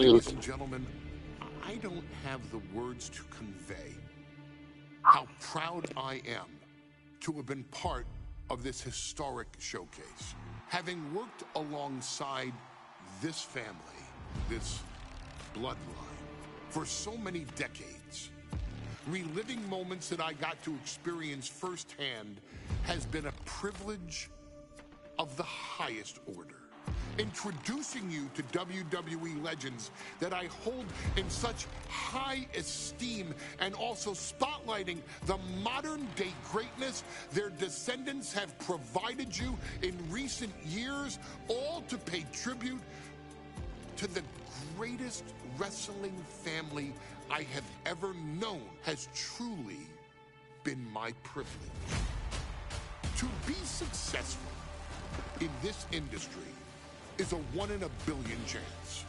Ladies and gentlemen, I don't have the words to convey how proud I am to have been part of this historic showcase. Having worked alongside this family, this bloodline, for so many decades, reliving moments that I got to experience firsthand has been a privilege of the highest order. Introducing you to WWE legends that I hold in such high esteem, and also spotlighting the modern day greatness their descendants have provided you in recent years, all to pay tribute to the greatest wrestling family I have ever known, has truly been my privilege. To be successful in this industry is a 1 in a billion chance.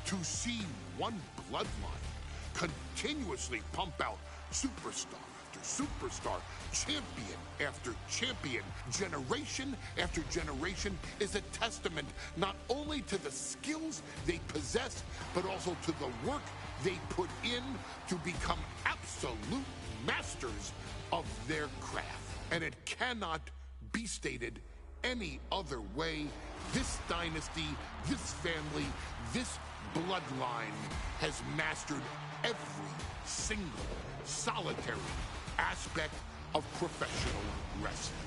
To see one bloodline continuously pump out superstar after superstar, champion after champion, generation after generation, is a testament not only to the skills they possess, but also to the work they put in to become absolute masters of their craft. And it cannot be stated any other way. This dynasty, this family, this bloodline has mastered every single solitary aspect of professional wrestling.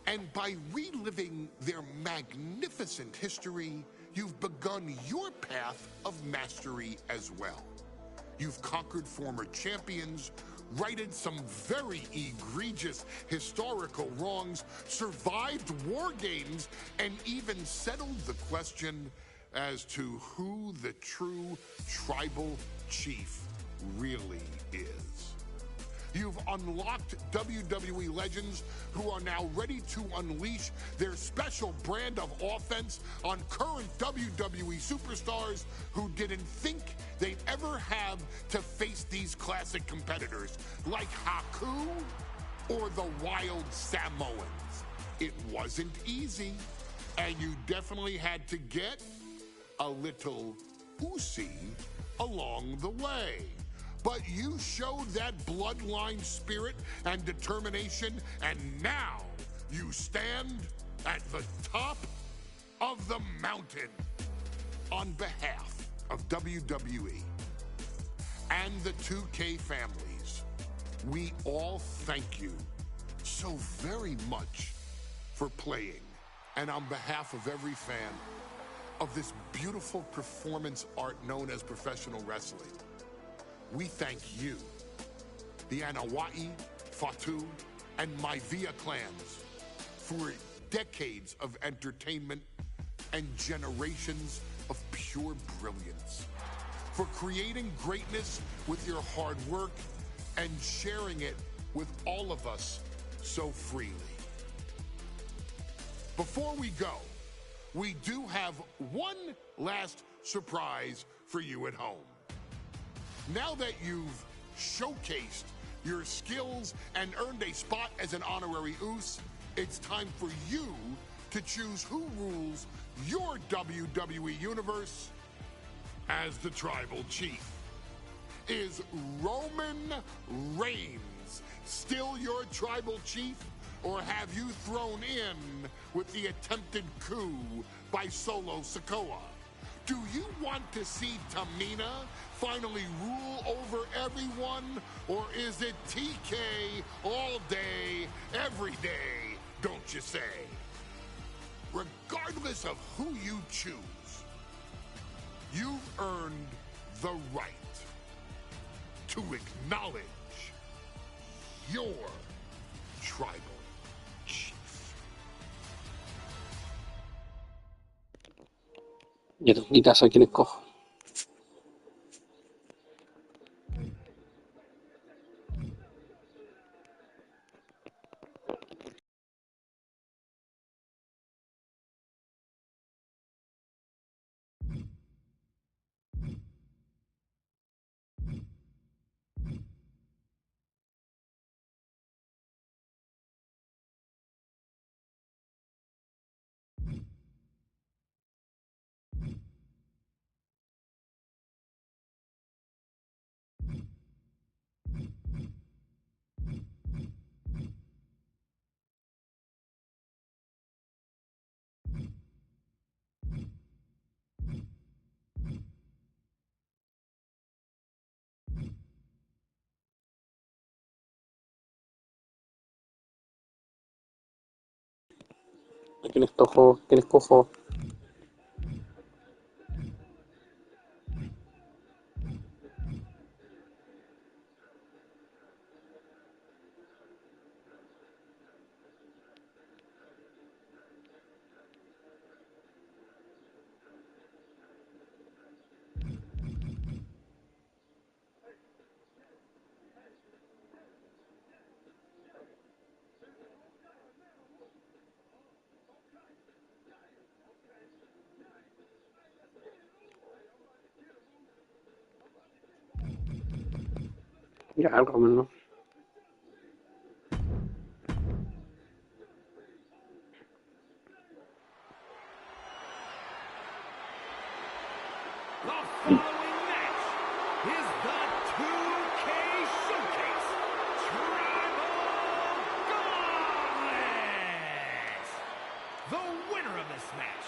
And by reliving their magnificent history, you've begun your path of mastery as well. You've conquered former champions, righted some very egregious historical wrongs, survived war games, and even settled the question as to who the true tribal chief really is. You've unlocked WWE legends who are now ready to unleash their special brand of offense on current WWE superstars who didn't think they'd ever have to face these classic competitors like Haku or the Wild Samoans. It wasn't easy, and you definitely had to get a little oozy along the way. But you showed that bloodline spirit and determination, and now you stand at the top of the mountain. On behalf of WWE and the 2K families, we all thank you so very much for playing. And on behalf of every fan of this beautiful performance art known as professional wrestling, we thank you, the Anawai, Fatu, and Maivia clans, for decades of entertainment and generations of pure brilliance, for creating greatness with your hard work and sharing it with all of us so freely. Before we go, we do have one last surprise for you at home. Now that you've showcased your skills and earned a spot as an honorary Oos, it's time for you to choose who rules your WWE universe as the tribal chief. Is Roman Reigns still your tribal chief, or have you thrown in with the attempted coup by Solo Sikoa? Do you want to see Tamina finally rule over everyone, or is it TK all day, every day, don't you say? Regardless of who you choose, you've earned the right to acknowledge your tribal chief. Di casa que le cojo. ¿A quién escojo? ¿Quién escojo? Ya, Roman, ¿no? The following match is the 2K Showcase Tribal Gauntlet. The winner of this match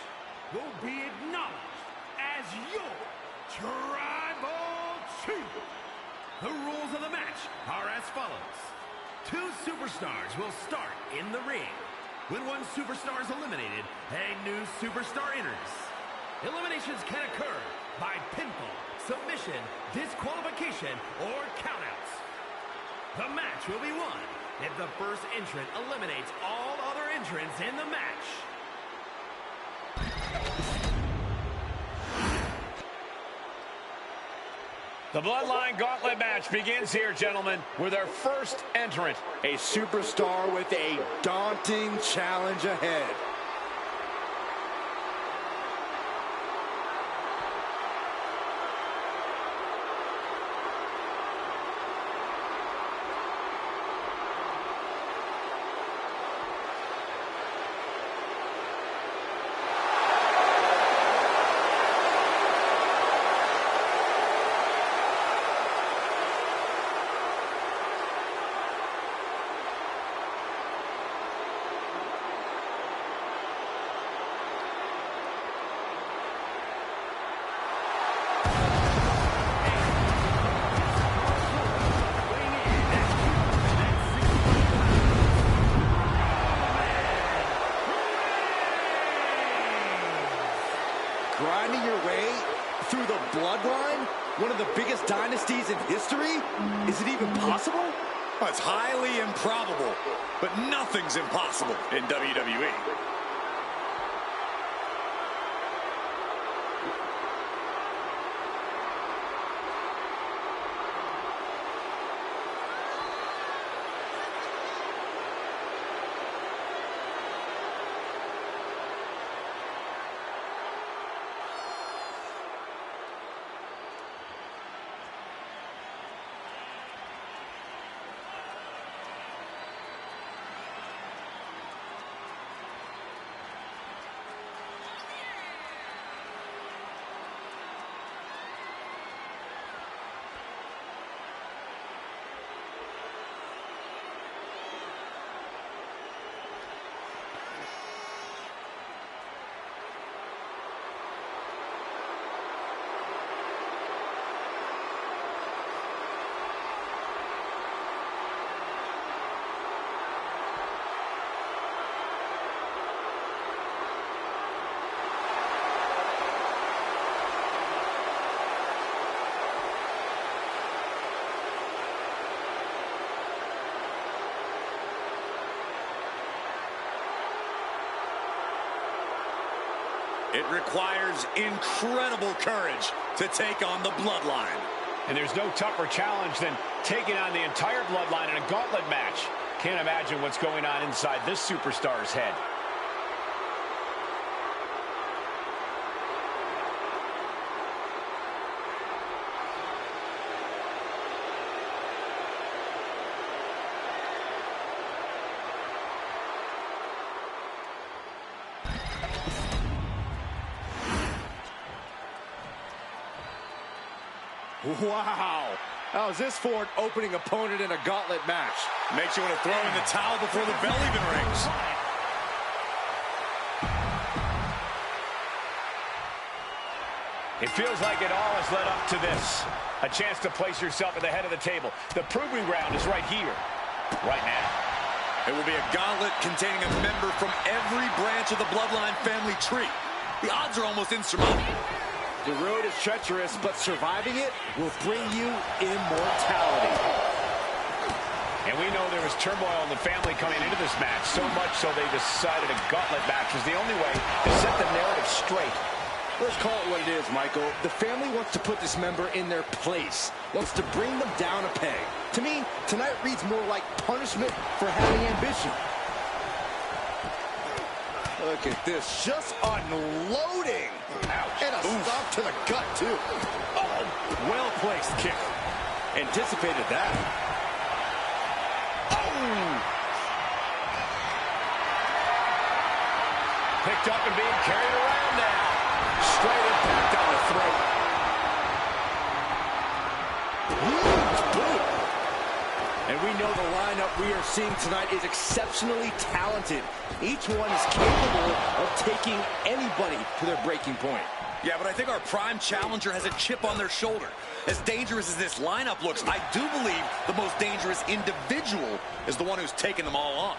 will be acknowledged as your Tribal Chief. The rules of the match are as follows. 2 superstars will start in the ring. When one superstar is eliminated, a new superstar enters. Eliminations can occur by pinfall, submission, disqualification, or countouts. The match will be won if the first entrant eliminates all other entrants in the match. The Bloodline Gauntlet match begins here, gentlemen, with our first entrant. A superstar with a daunting challenge ahead. Grinding your way through the Bloodline? One of the biggest dynasties in history? Is it even possible? Well, it's highly improbable, but nothing's impossible in WWE. It requires incredible courage to take on the Bloodline. And there's no tougher challenge than taking on the entire Bloodline in a gauntlet match. Can't imagine what's going on inside this superstar's head. Wow. How's this for an opening opponent in a gauntlet match? Makes you want to throw in the towel before the bell even rings. It feels like it all has led up to this. A chance to place yourself at the head of the table. The proving ground is right here, right now. It will be a gauntlet containing a member from every branch of the Bloodline family tree. The odds are almost insurmountable. The road is treacherous, but surviving it will bring you immortality. And we know there was turmoil in the family coming into this match, so much so they decided a gauntlet match was the only way to set the narrative straight. Let's call it what it is, Michael. The family wants to put this member in their place, wants to bring them down a peg. To me, tonight reads more like punishment for having ambition. Look at this, just unloading. Ouch. And a stop to the gut, too. Oh, well-placed kick. Anticipated that. Picked up and being carried around now. Straight impact on the throat. Huge boot. And we know the lineup we are seeing tonight is exceptionally talented. Each one is capable of taking anybody to their breaking point. Yeah, but I think our prime challenger has a chip on their shoulder. As dangerous as this lineup looks, I do believe the most dangerous individual is the one who's taking them all on.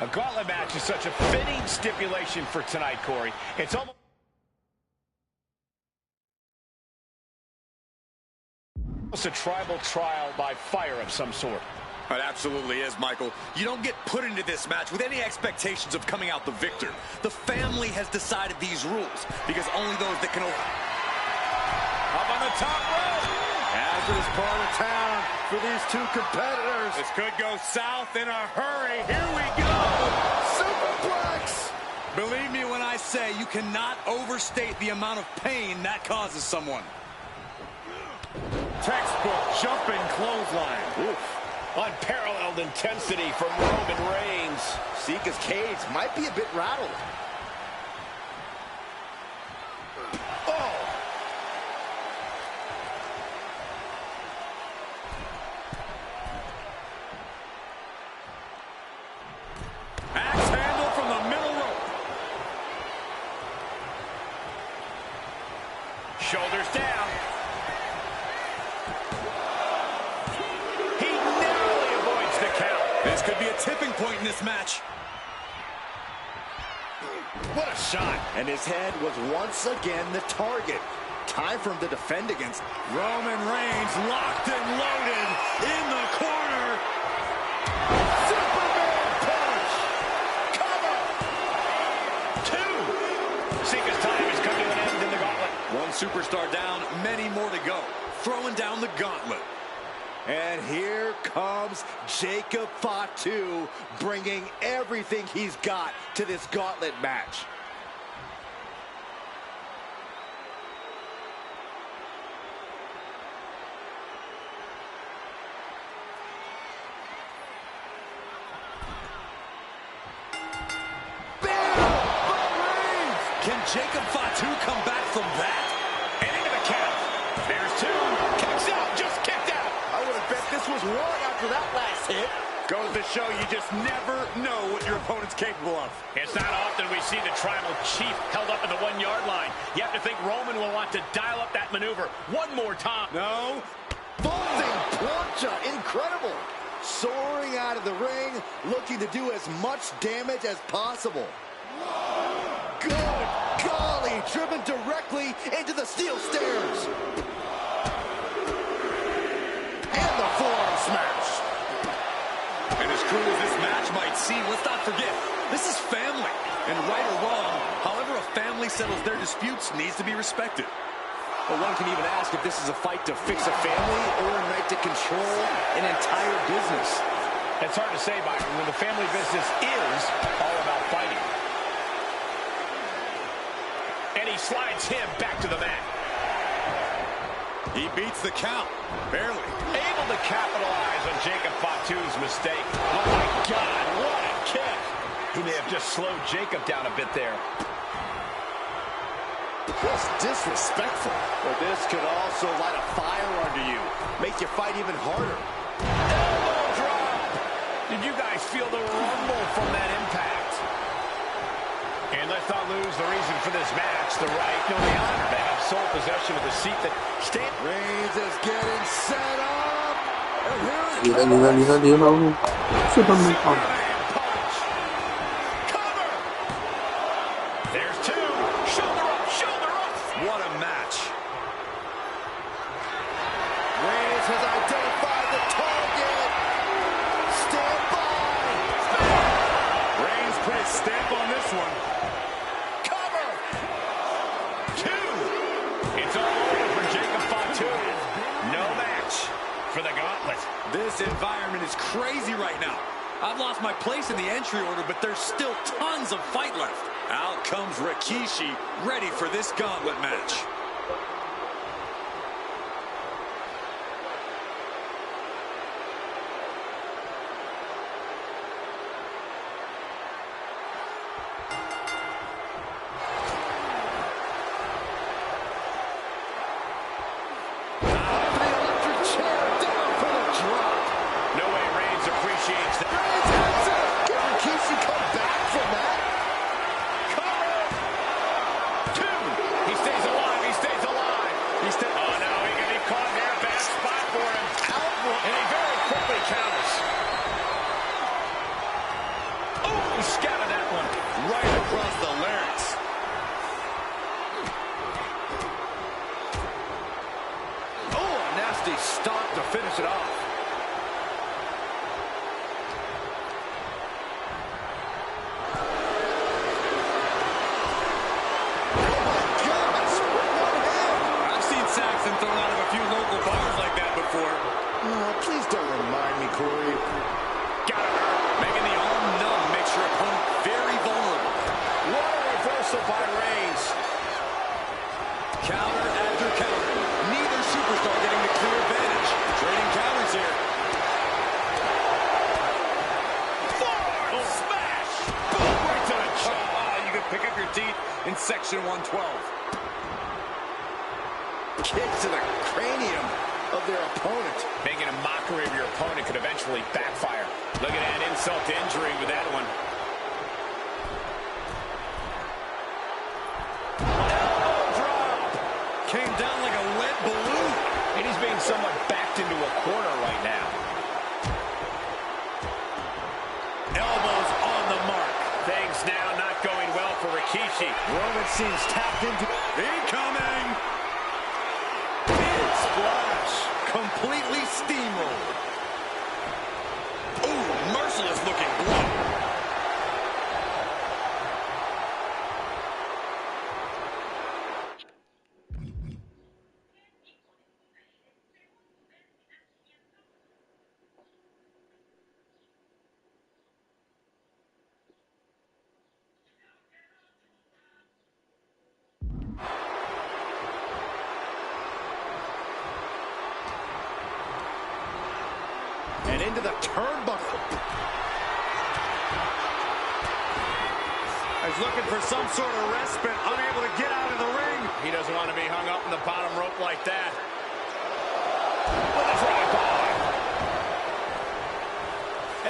A gauntlet match is such a fitting stipulation for tonight, Corey. It's almost a tribal trial by fire of some sort. It absolutely is, Michael. You don't get put into this match with any expectations of coming out the victor. The family has decided these rules because only those that can... Up on the top rope. Hazardous part of town for these two competitors. This could go south in a hurry. Here we go. Superplex. Believe me when I say you cannot overstate the amount of pain that causes someone. Textbook jumping clothesline. Oof. Unparalleled intensity from Roman Reigns. Sika's cage might be a bit rattled. Oh! Axe handle from the middle rope. Shoulders down. This could be a tipping point in this match. What a shot. And his head was once again the target. Time for him to defend against. Roman Reigns locked and loaded in the corner. Superman punch. Cover. Two. Sika's time has come to an end in the gauntlet. One superstar down, many more to go. Throwing down the gauntlet. And here comes Jacob Fatu, bringing everything he's got to this gauntlet match. Can Jacob Fatu come back from that? And into the count. There's two. Kicks out. Just kicked out. I would have bet this was one after that last hit. Goes to show you just never know what your opponent's capable of. It's not often we see the tribal chief held up at the 1 yard line. You have to think Roman will want to dial up that maneuver one more time. No. Vaulting plancha. Incredible. Soaring out of the ring, looking to do as much damage as possible. Good golly, driven directly into the steel stairs. And the forearm smash. And as cruel as this match might seem, let's not forget, this is family. And right or wrong, however a family settles their disputes needs to be respected. Well, one can even ask if this is a fight to fix a family or a night to control an entire business. It's hard to say, Byron, when the family business is all about fighting. And he slides him back to the mat. He beats the count, barely. Able to capitalize on Jacob Fatu's mistake. Oh my God, what a kick. He may have just slowed Jacob down a bit there. Just disrespectful. But this could also light a fire under you. Make you fight even harder. Elbow drop. Did you guys feel the rumble from that impact? And let's not lose the reason for this match. The right, no, the honor to have sole possession of the seat that stands. Reigns is getting set up. Đi đâu. Chưa đâm lên phòng. There's two. Shoulder up, shoulder up. What a match. Reigns has identified the target. Stand by. Reigns put his stamp on this one. Cover. Two. It's all over for Jacob Fatu. No match for the gauntlet. This environment is crazy right now. I've lost my place in the entry order, but there's still tons of fight left. Out comes Rikishi, ready for this gauntlet match. Scattered that one right across the larynx. Oh, a nasty stomp to finish it off. I've seen Saxon thrown out of a few local bars like that before. Please don't remind me, Corey. Got him. Making the arm numb makes your opponent very vulnerable. What a reversal by Reigns. Counter after counter. Neither superstar getting the clear advantage. Trading counters here. Forward smash. Boom, right to the jaw. You can pick up your teeth in section 112. Kick to the cranium of their opponent. Making a mockery of your opponent could eventually backfire. Look at that insult to injury with that one. Elbow drop. Came down like a lead balloon. And he's being somewhat backed into a corner right now. Elbows on the mark. Things now not going well for Rikishi. Roman seems tapped into. Incoming. Big splash. Completely steamrolled. Ooh, merciless looking blow. And into the turnbuckle. He's looking for some sort of respite, unable to get out of the ring. He doesn't want to be hung up in the bottom rope like that. With a drive-by.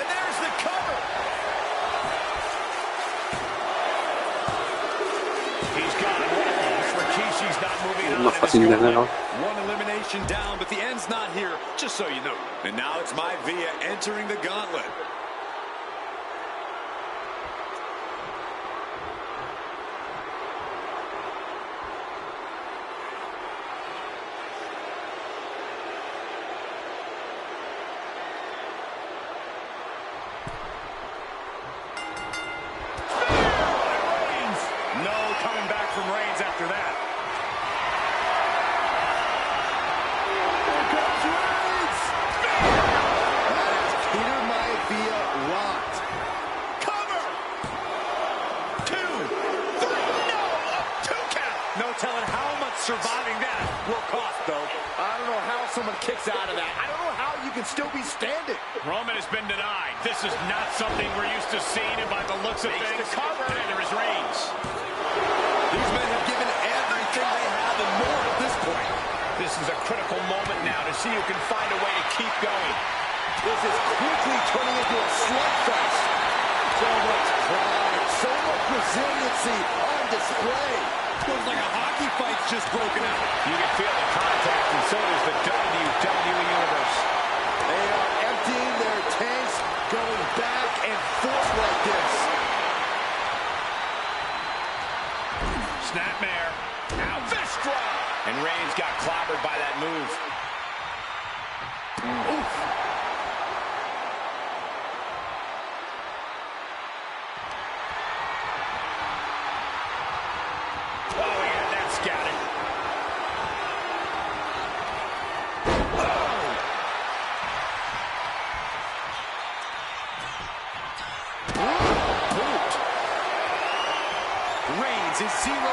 And there's the cover. He's got it. Rikishi's not moving on. Napakinggan. One elimination down, but the end's not here, just so you know. And now it's Maivia entering the gauntlet. No coming back from Reigns after that. Here comes Reigns. That is Peter Maivia rocked. Cover! 2, 3, no! A 2 count! No telling how much surviving that will cost, though. I don't know how someone kicks out of that. I don't know how you can still be standing. Roman has been denied. This is not something we're used to seeing, and by the looks of things, and there is Reigns. These men have given everything they have and more at this point. This is a critical moment now to see who can find a way to keep going. This is quickly turning into a slugfest. So much pride, so much resiliency on display. Feels like a hockey fight's just broken out. You can feel the contact, and so does the WWE Universe. They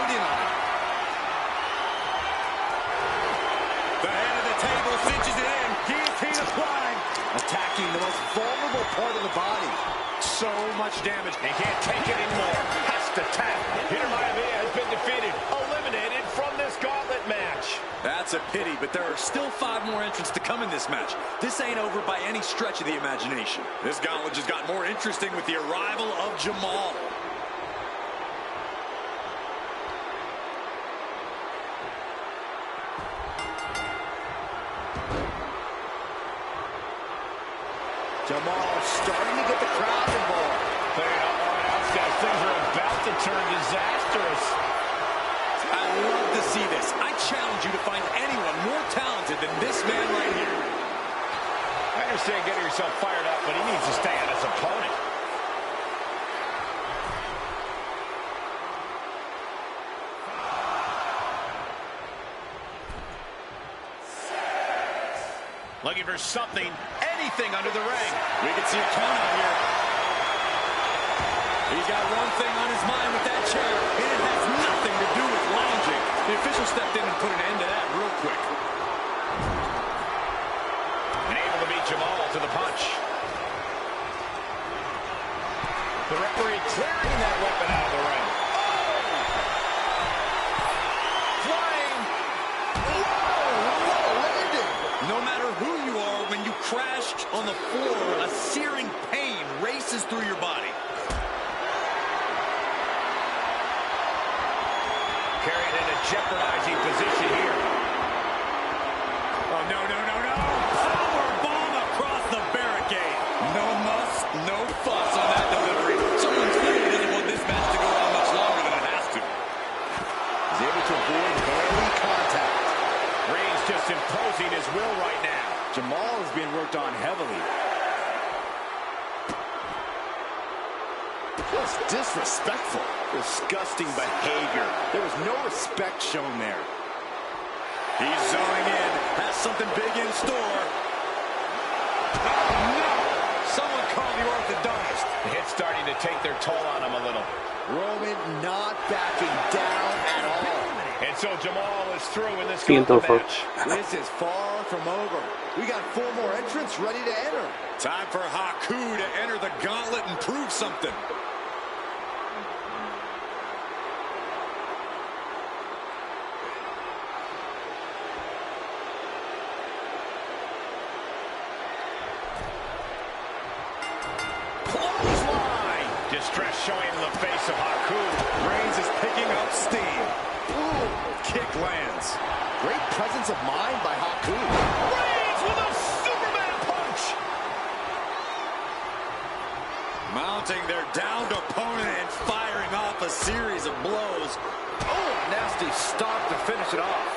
in on it. The head of the table cinches it in. Guillotine applied. Attacking the most vulnerable part of the body. So much damage. He can't take it anymore. Has to tap. Peter Maivia has been defeated. Eliminated from this gauntlet match. That's a pity, but there are still 5 more entrants to come in this match. This ain't over by any stretch of the imagination. This gauntlet just got more interesting with the arrival of Jamal. Jamal starting to get the crowd involved. Things are about to turn disastrous. I love to see this. I challenge you to find anyone more talented than this man right here. I understand getting yourself fired up, but he needs to stay on his opponent. Looking for something, anything under the ring. We can see a count out here. He's got one thing on his mind with that chair, and it has nothing to do with lounging. The official stepped in and put an end to that real quick. And able to beat Jamal to the punch. The referee clearing that weapon out of the ring. Flying. Low landing. No matter who you are, when you crash on the floor, a searing pain races through your body. Carried in a jeopardizing position here. Oh, no, no, no, no. Power bomb across the barricade. No muss, no fuss on that delivery. Someone clearly doesn't want this match to go on much longer than it has to. He's able to avoid early contact. Reigns just imposing his will right now. Jamal is being worked on heavily. Just disrespectful. Disgusting behavior. There was no respect shown there. He's zoning in. Has something big in store. Oh, no! Someone call the orthodontist. The hit's starting to take their toll on him a little. Roman not backing down at all. And so Jamal is through in this Siento gauntlet match. This is far from over. We got 4 more entrants ready to enter. Time for Haku to enter the gauntlet and prove something. Clothesline. Distress showing in the face of Haku. Reigns is picking up steam. Ooh, Kick lands. great presence of mind by Haku. Reigns with a Superman punch. Mounting their downed opponent and firing off a series of blows. Oh, nasty stop to finish it off.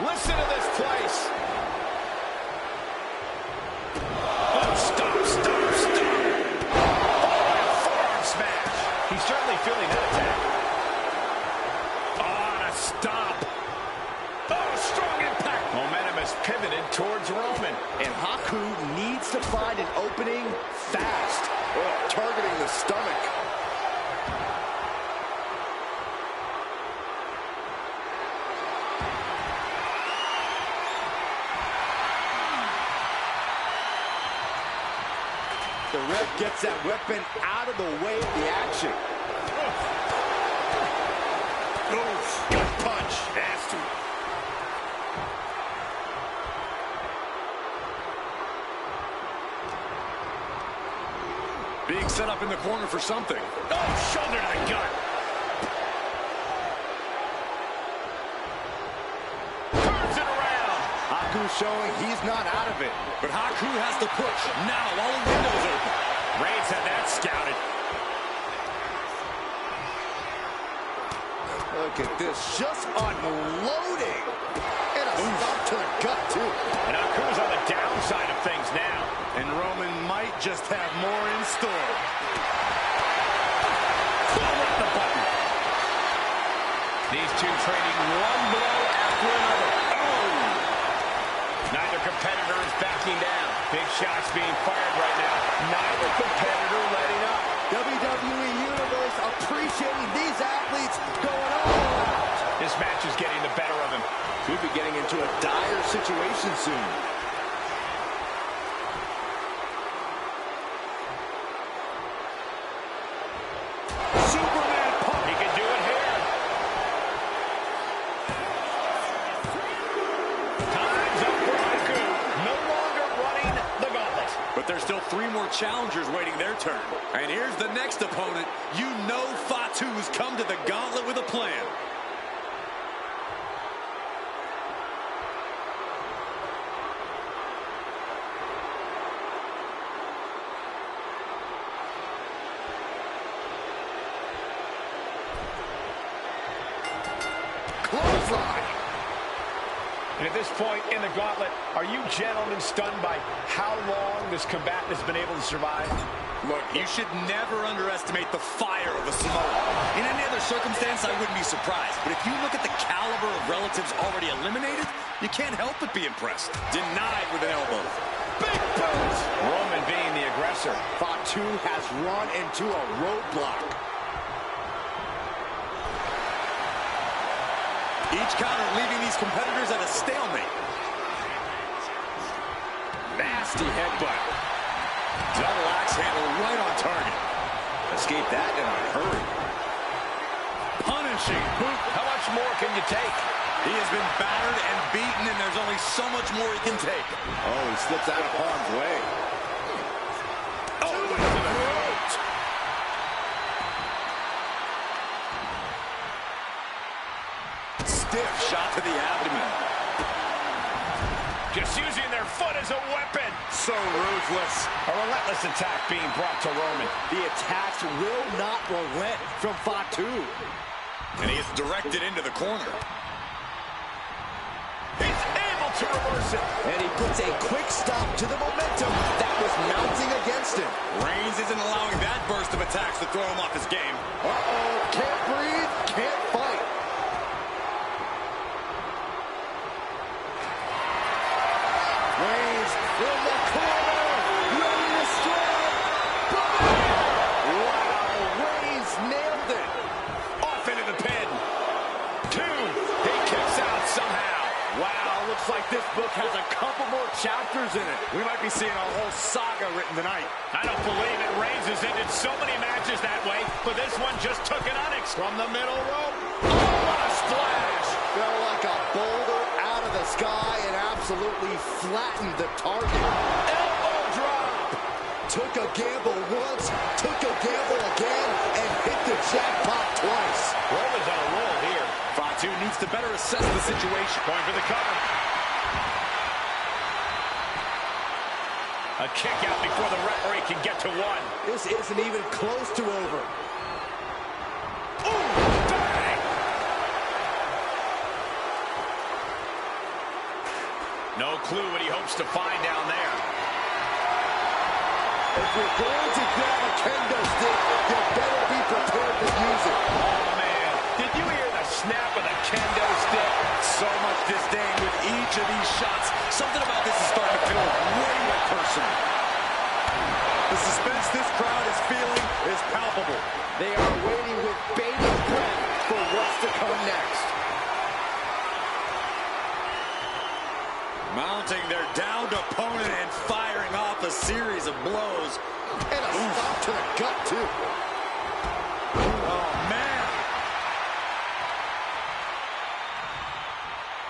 Listen to this place. Oh, stop, stop, stop. Oh, forearm smash. He's certainly feeling that attack. Oh, and a stop. Oh, strong impact. Momentum is pivoted towards Roman. And Haku needs to find an opening fast. Oh, targeting the stomach. The ref gets that weapon out of the way of the action. Oof, gut punch. Nasty. Being set up in the corner for something. Oh, shoulder to the gut. Turns it around. Haku showing he's not out of it. But Haku has to push. Now, all the windows open. Reigns had that scouted. Look at this, just unloading. And a stop to the gut, too. And Haku's on the downside of things now. And Roman might just have more in store. Pull up the button. These two trading one blow after another. Oh! Neither competitor is backing down. Big shots being fired right now. Neither competitor letting up. WWE Universe appreciating these athletes going all out. This match is getting the better of him. Could be getting into a dire situation soon. Superman punch. He can do it here. Time's up for Haku. No longer running the gauntlet. But there's still 3 more challengers waiting their turn. And here's the next opponent. You know Fatu's come to the gauntlet with a plan. Clothesline. And at this point in the gauntlet, are you gentlemen stunned by how long this combatant has been able to survive? Look, you should never underestimate the fire of a Samoan. In any other circumstance, I wouldn't be surprised. But if you look at the caliber of relatives already eliminated, you can't help but be impressed. Denied with an elbow. Big boot! Roman being the aggressor. Fatu has run into a roadblock. Each counter leaving these competitors at a stalemate. Nasty headbutt. Double axe handle right on target. Escape that in a hurry. Punishing boot. How much more can you take? He has been battered and beaten, and there's only so much more he can take. Oh, he slips out of harm's way. Oh, into the throat. Stiff shot to the abdomen. Just using their foot as a weapon. So ruthless. A relentless attack being brought to Roman. The attacks will not relent from Fatu. And he is directed into the corner. He's able to reverse it. And he puts a quick stop to the momentum that was mounting against him. Reigns isn't allowing that burst of attacks to throw him off his game. Uh-oh, can't breathe, can't fight. Reigns in the corner, ready to strike. Wow, Reigns nailed it. Off into the pin. 2. He kicks out somehow. Wow, looks like this book has a couple more chapters in it. We might be seeing a whole saga written tonight. I don't believe it. Reigns has ended so many matches that way, but this one just took an onyx from the middle rope. Oh, what a splash! Fell like a boulder out of the sky and absolutely flattened the target. Elbow drop. Took a gamble once, took a gamble again, and hit the jackpot twice. Roman's on a roll here. Fatu needs to better assess the situation. Going for the cover. A kick out before the referee can get to 1. This isn't even close to over. Ooh, bang! No clue what he hopes to find down there. If you're going to grab a kendo stick, you better be prepared to use it. Oh, man. Did you hear the snap of the kendo stick? So much disdain with each of these shots. Something about this is starting to feel way more personal. The suspense this crowd is feeling is palpable. They are waiting with bated breath for what's to come next. Mounting their downed opponent and firing off a series of blows. And a stop to the gut, too. Oh, man.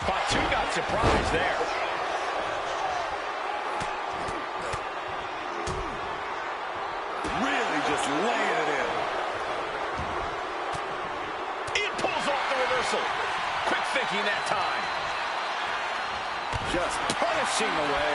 Fatu got surprised there. Really just laying it in. It pulls off the reversal. Quick thinking that time. Just punishing away.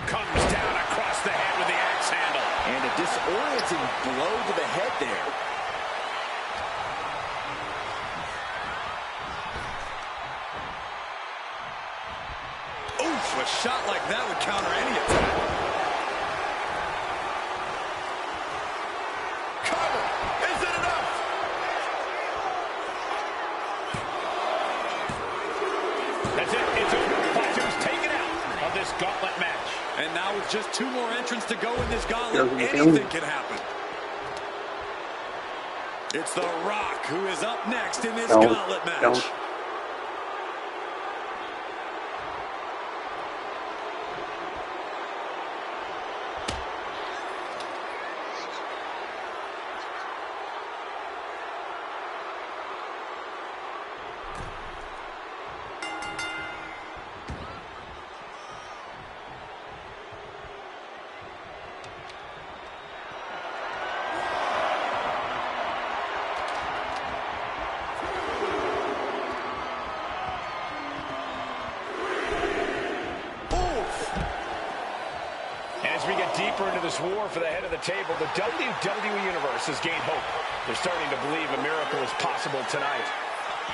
Comes down across the head with the axe handle. And a disorienting blow to the head there. Oof, a shot like that would counter any attack. Cover! Is it enough? That's it. It's over. Fatu's taken out of this gauntlet match. And now with just 2 more entrants to go in this gauntlet, anything can happen. It's The Rock who is up next in this gauntlet match. As we get deeper into this war for the head of the table, the WWE Universe has gained hope. They're starting to believe a miracle is possible tonight.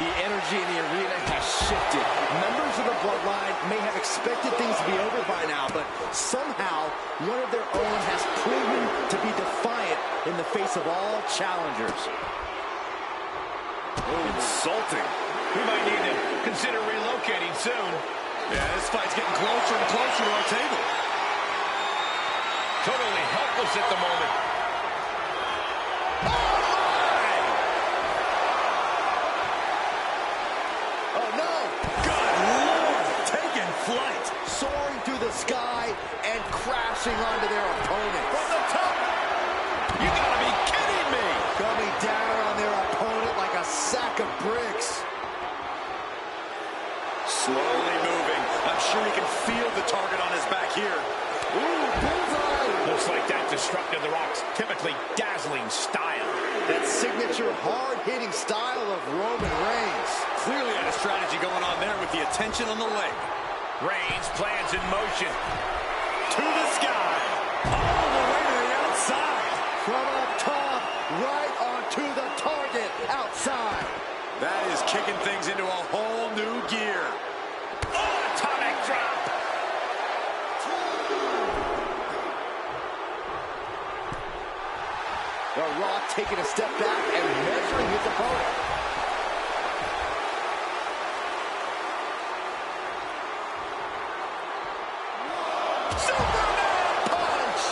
The energy in the arena has shifted. Members of the Bloodline may have expected things to be over by now, but somehow one of their own has proven to be defiant in the face of all challengers. Insulting. We might need to consider relocating soon. Yeah, this fight's getting closer and closer to our table. Totally helpless at the moment. Oh, no! Good Lord! Taking flight. Soaring through the sky and crashing onto their opponent. From the top. You gotta be kidding me. Coming down on their opponent like a sack of bricks. Slowly moving. I'm sure he can feel the target on his back here. Ooh, bullseye! Looks like that disrupted The Rock's typically dazzling style. That signature hard-hitting style of Roman Reigns. Clearly had a strategy going on there with the attention on the leg. Reigns plans in motion. To the sky. All the way to the outside. From up top, right onto the target outside. That is kicking things into a whole new gear. Oh, atomic drop. The Rock taking a step back and measuring his opponent. Superman punch!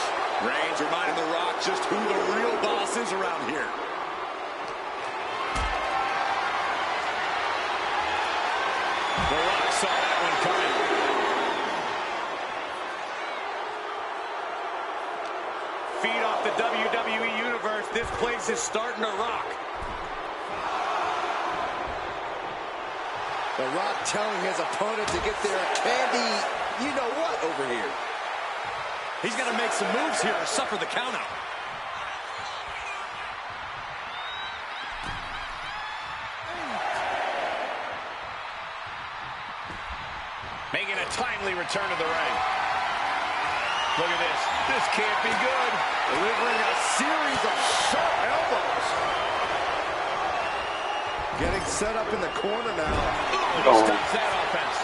Reigns reminding The Rock just who the real boss is around here. The Rock saw that one coming. Feed off the WWE Universe. This place is starting to rock. The Rock telling his opponent to get their candy, you know what, over here. He's got to make some moves here or suffer the countout. Making a timely return to the ring. Look at this. This can't be good. Delivering a series of sharp elbows. Getting set up in the corner now. He stops that offense.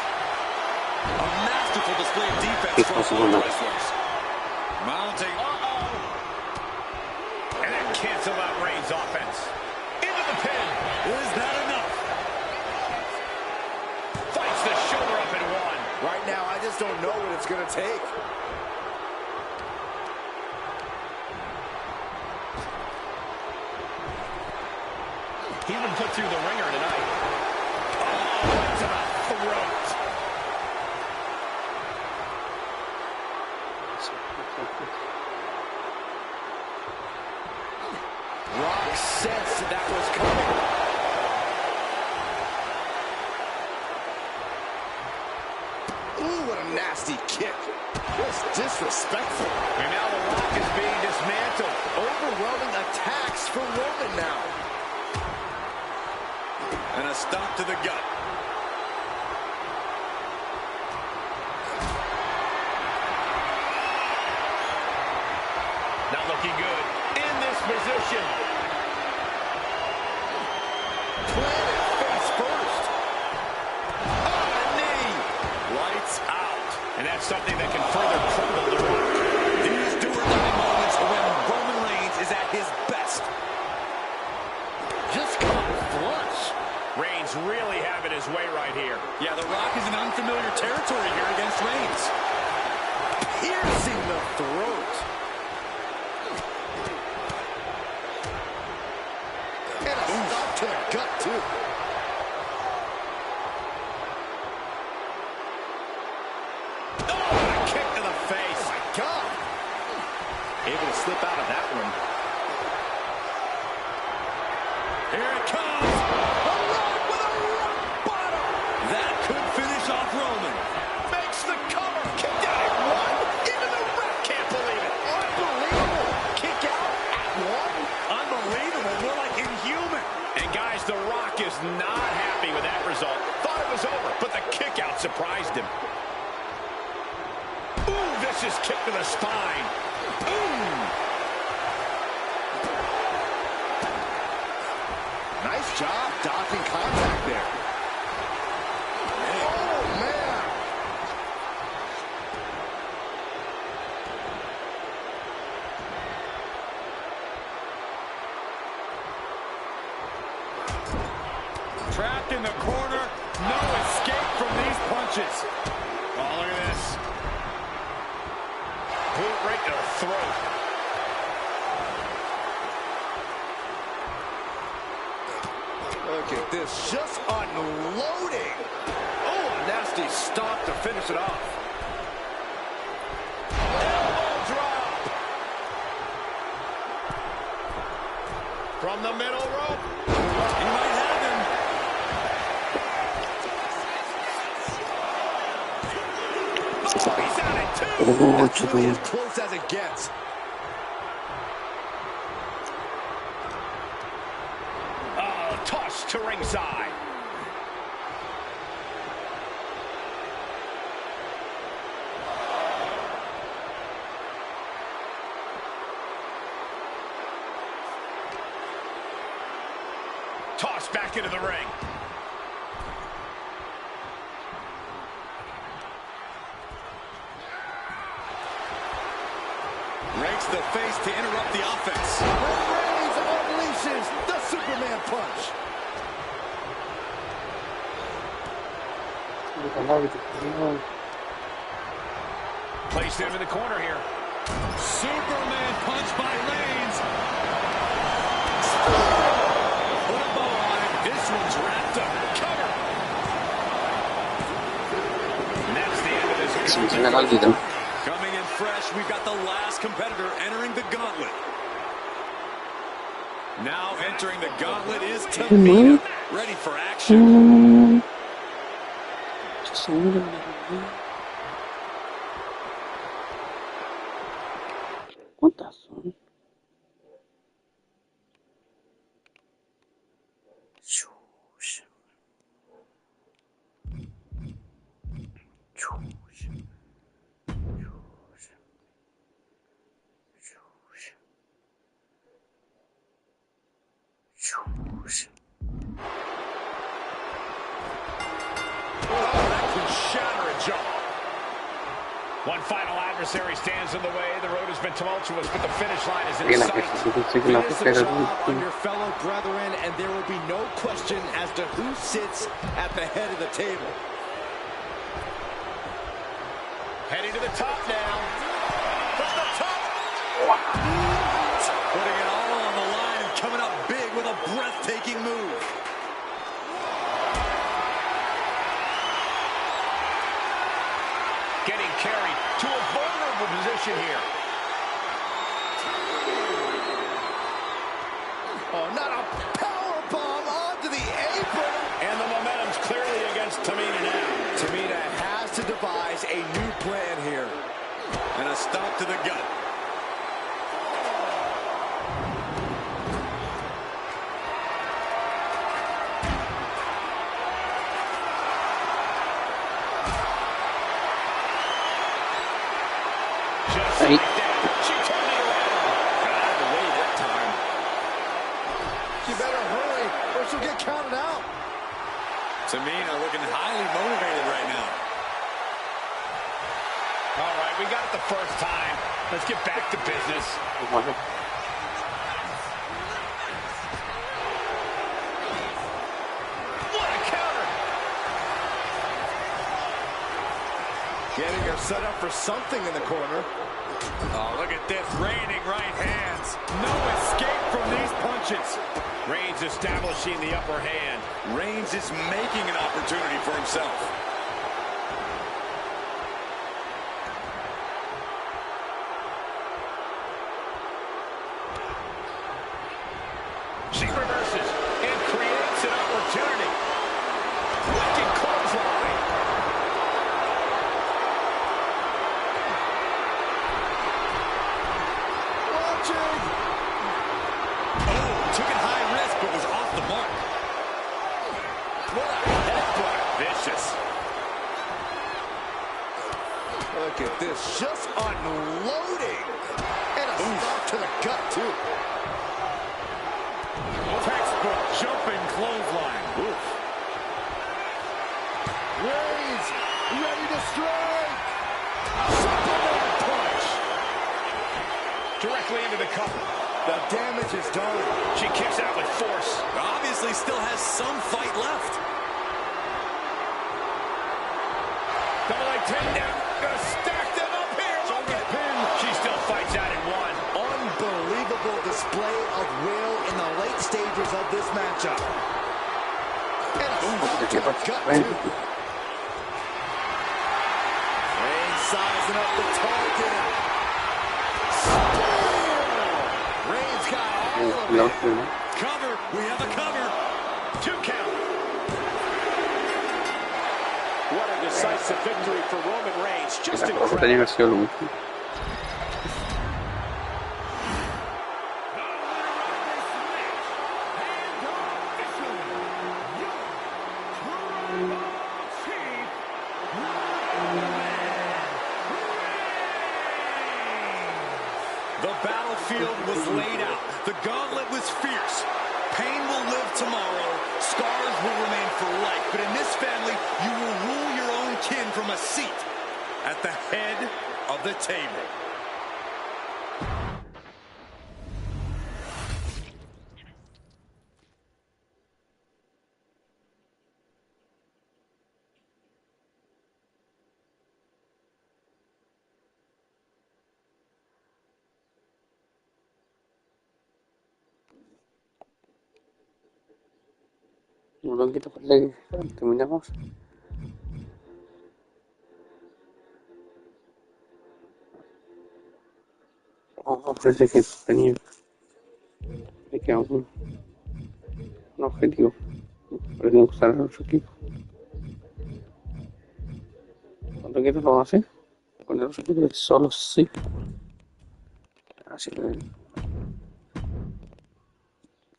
A masterful display of defense from both wrestlers. Mounting. And that canceled out Reigns' offense. Into the pin. Is that enough? Fights the shoulder up and one. Right now, I just don't know what it's going to take. He's been put through the ringer tonight. Oh, to the throat. Rock sensed that was coming. Ooh, what a nasty kick. Just disrespectful. And now The Rock is being dismantled. Overwhelming attacks for Roman now. And a stop to the gut. Not looking good. In this position. Planted face first. Oh, a knee. Lights out. And that's something that can further crumble The Rock. These do-or-die moments are when Roman Reigns is at his best. Just caught flush. Reigns really having his way right here. Yeah, The Rock is in unfamiliar territory here against Reigns. piercing the throat. And a stop to the gut, too. Oh, a kick to the face. Oh, my God. Able to slip out of that one. Here it comes. A run with a rock bottom. That could finish off Roman. Makes the cover. Kicked out at one. Into the ref. Can't believe it. Unbelievable. Kick out at one. Unbelievable. More like inhuman. And guys, The Rock is not happy with that result. Thought it was over, but the kick out surprised him. Ooh, vicious kick to the spine. Boom. Nice job dodging contact there. Oh, man. Trapped in the corner. No escape from these punches. Oh, look at this. Boot right to the throat. Look at this, just unloading. Oh, a nasty stop to finish it off. Elbow drop. From the middle rope. He might have him. Oh, he's out at two. Oh, That's really as close as it gets. Oh, toss to ringside. Toss back into the ring. Rakes the face to interrupt the offense. Reigns unleashes the Superman punch. Placed him in the corner here. Superman punch by Reigns. Put a bow on it. This one's wrapped up. Cover. And that's the end of this. Coming in fresh, we've got the last competitor entering the gauntlet. Now entering the gauntlet is Tamina. Ready for action. What the fuck? One final adversary stands in the way. The road has been tumultuous, but the finish line is in sight. Finish the job on your fellow brethren, and there will be no question as to who sits at the head of the table. Heading to the top now. From the top. Putting it all on the line and coming up big with a breathtaking move. Getting carried to a vulnerable position here. Oh, not a power bomb onto the apron. And the momentum's clearly against Tamina now. Tamina has to devise a new plan here. And a stomp to the gut. Just like that. She turned it around. Got out of the way that time. She better hurry or she'll get counted out. Tamina looking highly motivated right now. All right, we got it the first time. Let's get back to business. What a counter. Getting her set up for something in the corner. Oh, look at this. Raining right hands. No escape from these punches. Reigns establishing the upper hand. Reigns is making an opportunity for himself. She reverses and creates an opportunity. Wicked clothesline. Watching. Oh, took it high risk, but was off the mark. What a headbutt. Vicious. Look at this, just unloading. And a stop to the gut, too. Textbook jumping clothesline. Oof. Reigns, ready to strike. Superman punch. Directly into the cover. The damage is done. She kicks out with force. Obviously still has some fight left. Double leg takedown. Gonna stack them up here. Look at pin. She still fights out in one. Unbelievable display of will in the late stages of this matchup. And a stop to the gut, too. Reigns sizing up the target. Reigns got all of it. Cover. We have a cover. 2 count. What a decisive victory for Roman Reigns. Just incredible. Tenía que haber sido lo último. The battlefield was laid out. The gauntlet was fierce. Pain will live tomorrow. Scars will remain for life. But in this family, you will rule your own kin from a seat at the head of the table. Un poquito por ley. Terminamos. Oh, parece que tenía. Me queda un objetivo. Parece que usar a otro equipo. ¿Cuánto quieres lo hace? Con el otro equipo solo sí. Así que.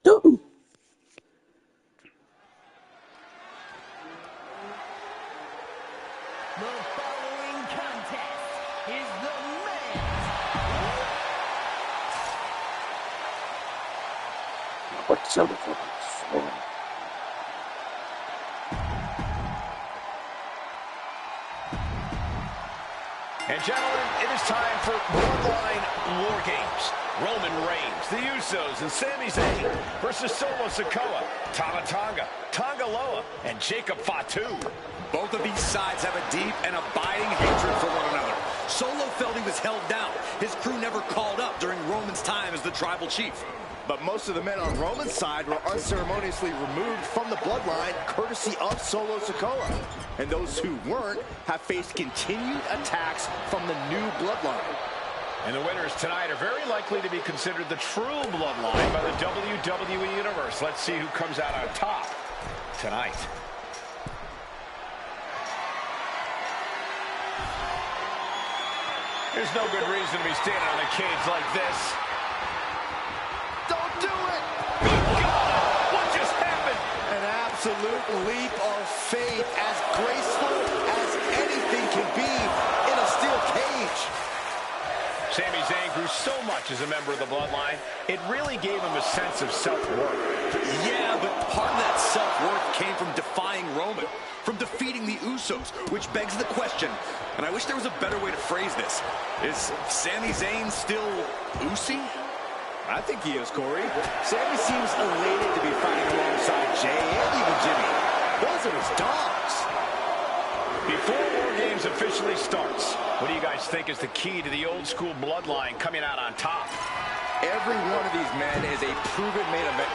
¡Tum! The following contest is the men's. What's up with that? And gentlemen, it is time for Bloodline War Games. Roman Reigns, the Usos, and Sami Zayn versus Solo Sikoa, Tama Tonga, Tonga Loa, and Jacob Fatu. Both of these sides have a deep and abiding hatred for one another. Solo felt he was held down. His crew never called up during Roman's time as the tribal chief. But most of the men on Roman's side were unceremoniously removed from the bloodline, courtesy of Solo Sikoa. And those who weren't have faced continued attacks from the new bloodline. And the winners tonight are very likely to be considered the true bloodline by the WWE Universe. Let's see who comes out on top tonight. There's no good reason to be standing on the cage like this. Don't do it! Good God! What just happened? An absolute leap of faith, as graceful as anything can be in a steel cage. Sami Zayn grew so much as a member of the bloodline, it really gave him a sense of self-worth. Yeah, but part of that self-worth came from defying Roman, from defeating the Usos, which begs the question, and I wish there was a better way to phrase this. Is Sami Zayn still Usi? I think he is, Corey. Sami seems elated to be fighting alongside Jay and even Jimmy. Those are his dogs. Before War Games officially starts, What do you guys think is the key to the old school bloodline coming out on top? Every one of these men is a proven main event.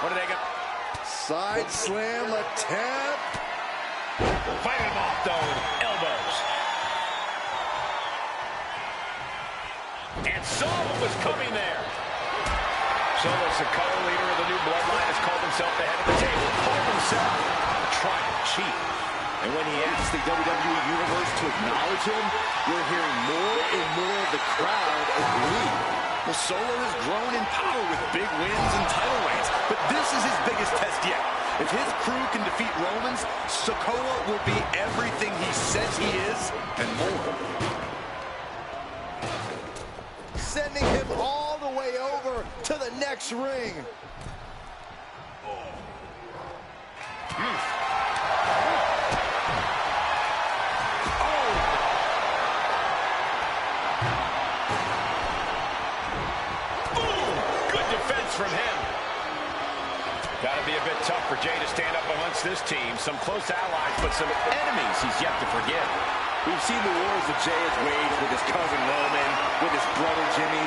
What do they got? Side slam attempt. Fighting him off, though, with elbows. And saw what was coming there. Solo Sikoa, leader of the new bloodline, has called himself the head of the table. Called himself a tribal chief. And when he asks the WWE Universe to acknowledge him, we're hearing more and more of the crowd agree. Well, Solo has grown in power with big wins and title reigns, but this is his biggest test yet. If his crew can defeat Romans, Sikoa will be everything he says he is and more. Sending him all the way over to the next ring. From him. Gotta be a bit tough for Jay to stand up amongst this team. Some close allies, but some enemies he's yet to forgive. We've seen the wars that Jay has waged with his cousin Roman, with his brother Jimmy,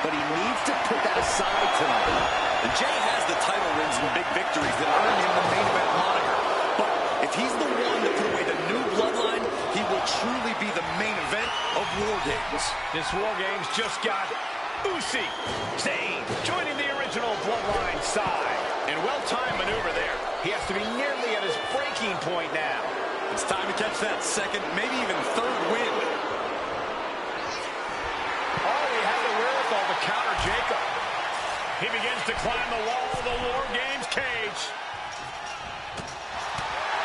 but he needs to put that aside tonight. And Jay has the title wins and big victories that earned him the main event moniker. But if he's the one to put away the new bloodline, he will truly be the main event of War Games. This War Games just got Usi, Zayn, joining the original bloodline side. And well-timed maneuver there. He has to be nearly at his breaking point now. It's time to catch that second, maybe even third win. Oh, he had the wherewithal to counter Jacob. He begins to climb the wall of the War Games cage.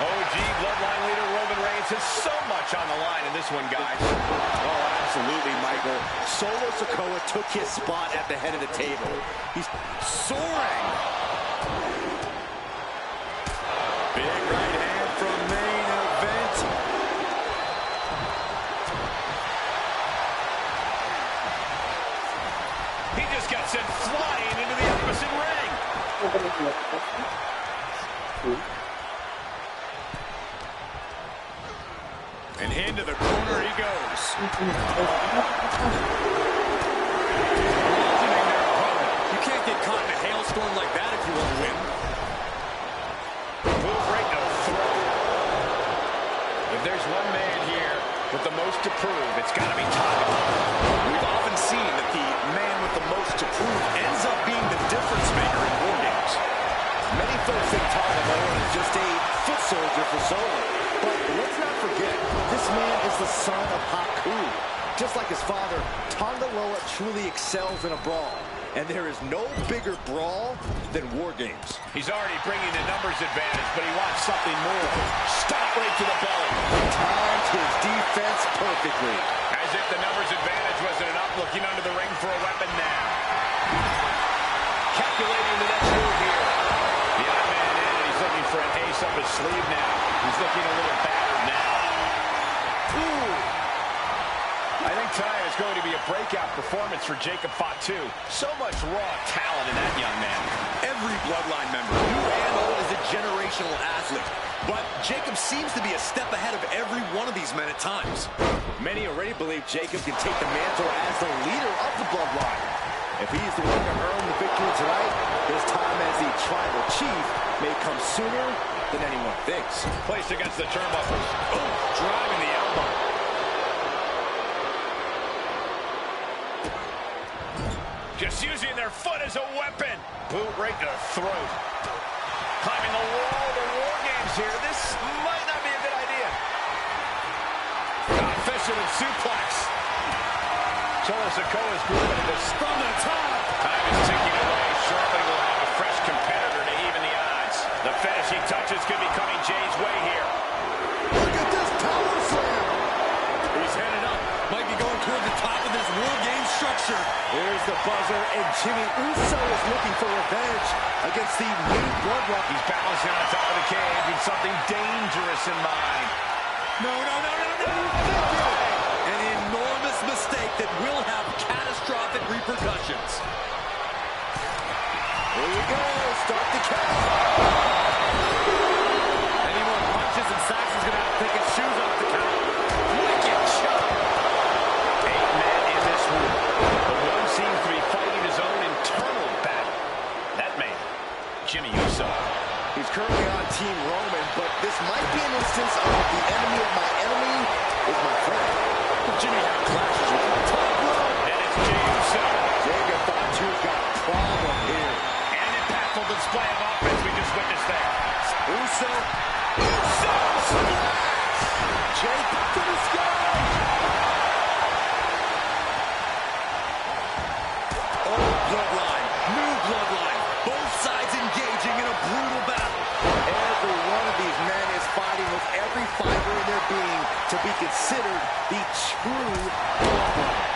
OG bloodline leader Roman Reigns has so much on the line in this one, guys. Oh, absolutely, Michael. Solo Sikoa took his spot at the head of the table. He's soaring. Big right hand from main event. He just got sent flying into the opposite ring. And into the corner he goes. You can't get caught in a hailstorm like that if you want to win. Move right to the throat. If there's one man here with the most to prove, it's got to be Tonga. We've often seen that the man with the most to prove ends up being the difference maker in War Games. Many folks think Tonga is just a foot soldier for Solo. But let's not forget, this man is the son of Haku. Just like his father, Tonga Loa truly excels in a brawl. And there is no bigger brawl than War Games. He's already bringing the numbers advantage, but he wants something more. Stop right to the belly. Timed his defense perfectly. As if the numbers advantage wasn't enough, looking under the ring for a weapon now. Calculating the next move here. The odd man in, and he's looking for an ace up his sleeve now. He's looking a little battered now. Ooh. I think tonight is going to be a breakout performance for Jacob Fatu. So much raw talent in that young man. Every bloodline member, new and old, is a generational athlete. But Jacob seems to be a step ahead of every one of these men at times. Many already believe Jacob can take the mantle as the leader of the bloodline. If he's the one to earn the victory tonight, his time as the tribal chief may come sooner than anyone thinks. Placed against the turnbuckles. Oh, driving the elbow. Just using their foot as a weapon. Boot right to the throat. Climbing the wall of the War Games here. This might not be a good idea. Fisherman suplex. Solo Sikoa's grooving this from the top. Time is ticking away. Shortly we'll have a fresh competitor to even the odds. The finishing touches could be coming Jay's way here. Look at this power slam. He's headed up. Might be going toward the top of this War Game structure. Here's the buzzer, and Jimmy Uso is looking for revenge against the new bloodline. He's balancing on top of the cage with something dangerous in mind. No. An enormous mistake that will have catastrophic repercussions. Here we go. Start the count. Any more punches and Saxon's going to have to take his shoes off the count. Jimmy Uso. He's currently on Team Roman, but this might be an instance of the enemy of my enemy is my friend. Jimmy had clashes with him. Top rope. And it's Jey Uso. W2K25 got a problem here. An impactful display of offense we just witnessed there. Uso splash! Jake to the sky! Old bloodline, new bloodline, both sides engaging in a brutal battle. Every one of these men is fighting with every fiber in their being to be considered the true bloodline.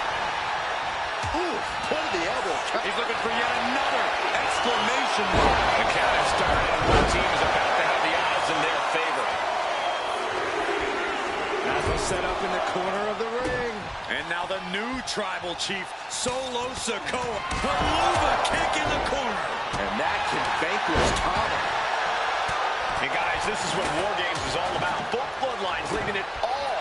Ooh, point of the elbow. He's looking for yet another exclamation mark. The count has started, and one team is about to have the odds in their favor. As they set up in the corner of the ring. And now the new tribal chief, Solo Sikoa. Haluva kick in the corner. And that can vanquish Tama. Hey guys, this is what War Games is all about. Both bloodlines leaving it all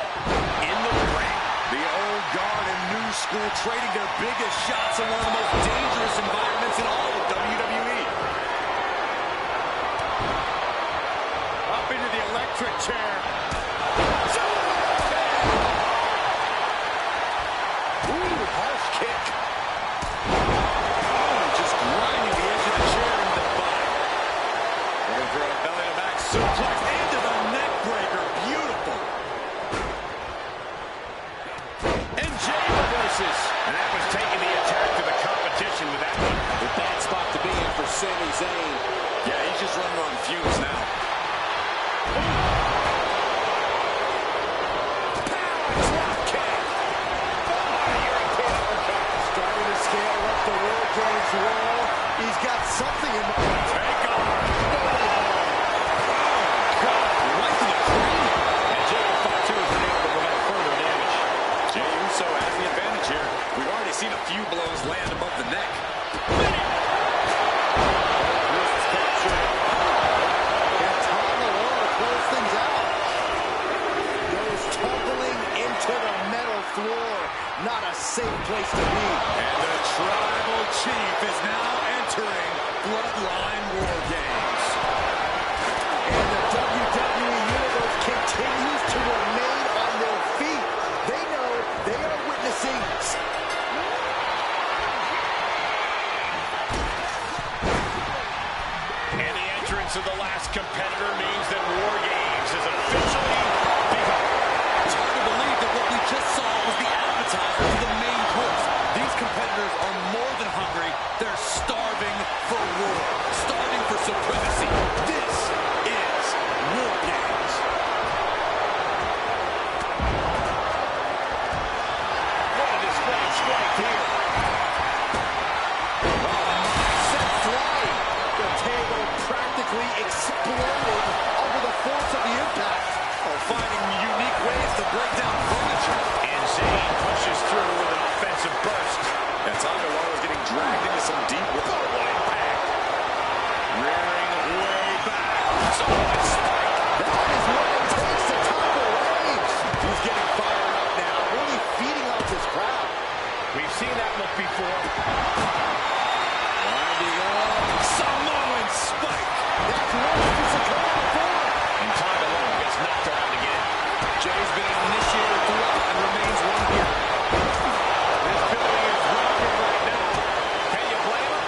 in the ring. The old guard and new school trading their biggest shots in one of the most dangerous environments in all of WWE. Up into the electric chair. Ooh, harsh kick. Oh, just grinding the edge of the chair into the body. Looking for a belly-to-back suplex into the neck breaker. Beautiful. And Jey reverses. And that was taking the attack to the competition with that one. A bad spot to be in for Sami Zayn. Yeah, he's just running on fumes now. Starting to scale up the War Games wall. He's got something in mind. Take on. Right to the cranium. And Jey fought too has been able to prevent further damage. Jey Uso has the advantage here. We've already seen a few blows land above the neck. Wrists captured. And Tama Loa close things out. Goes tumbling into the metal floor. Not a safe place to be. And the tribal chief is now entering Bloodline War Games. And the WWE Universe continues to remain on their feet. They know they are witnessing. And the entrance of the last competitor means that War Games is officially begun. It's hard to believe that what we just saw was the appetizer to the main course. These competitors are more than hungry. They're starving for war, starving for supremacy. This is War Games. What a display of strength here. Set flying. The table practically exploded under the force of the impact. Finding unique ways to break down furniture. And Zayn pushes through with an offensive burst. And Tama Loa is getting dragged into some deep water. What impact. Rearing way back. Solid spike. That is what it takes to topple Reigns. He's getting fired up now, really feeding off his crowd. We've seen that look before. Winding up. Samoan spike. That's worse than Sikoa before. And Tama Loa gets knocked around again. Jey's been an initiator throughout and remains one here. This building is rocking right now. Can you blame him?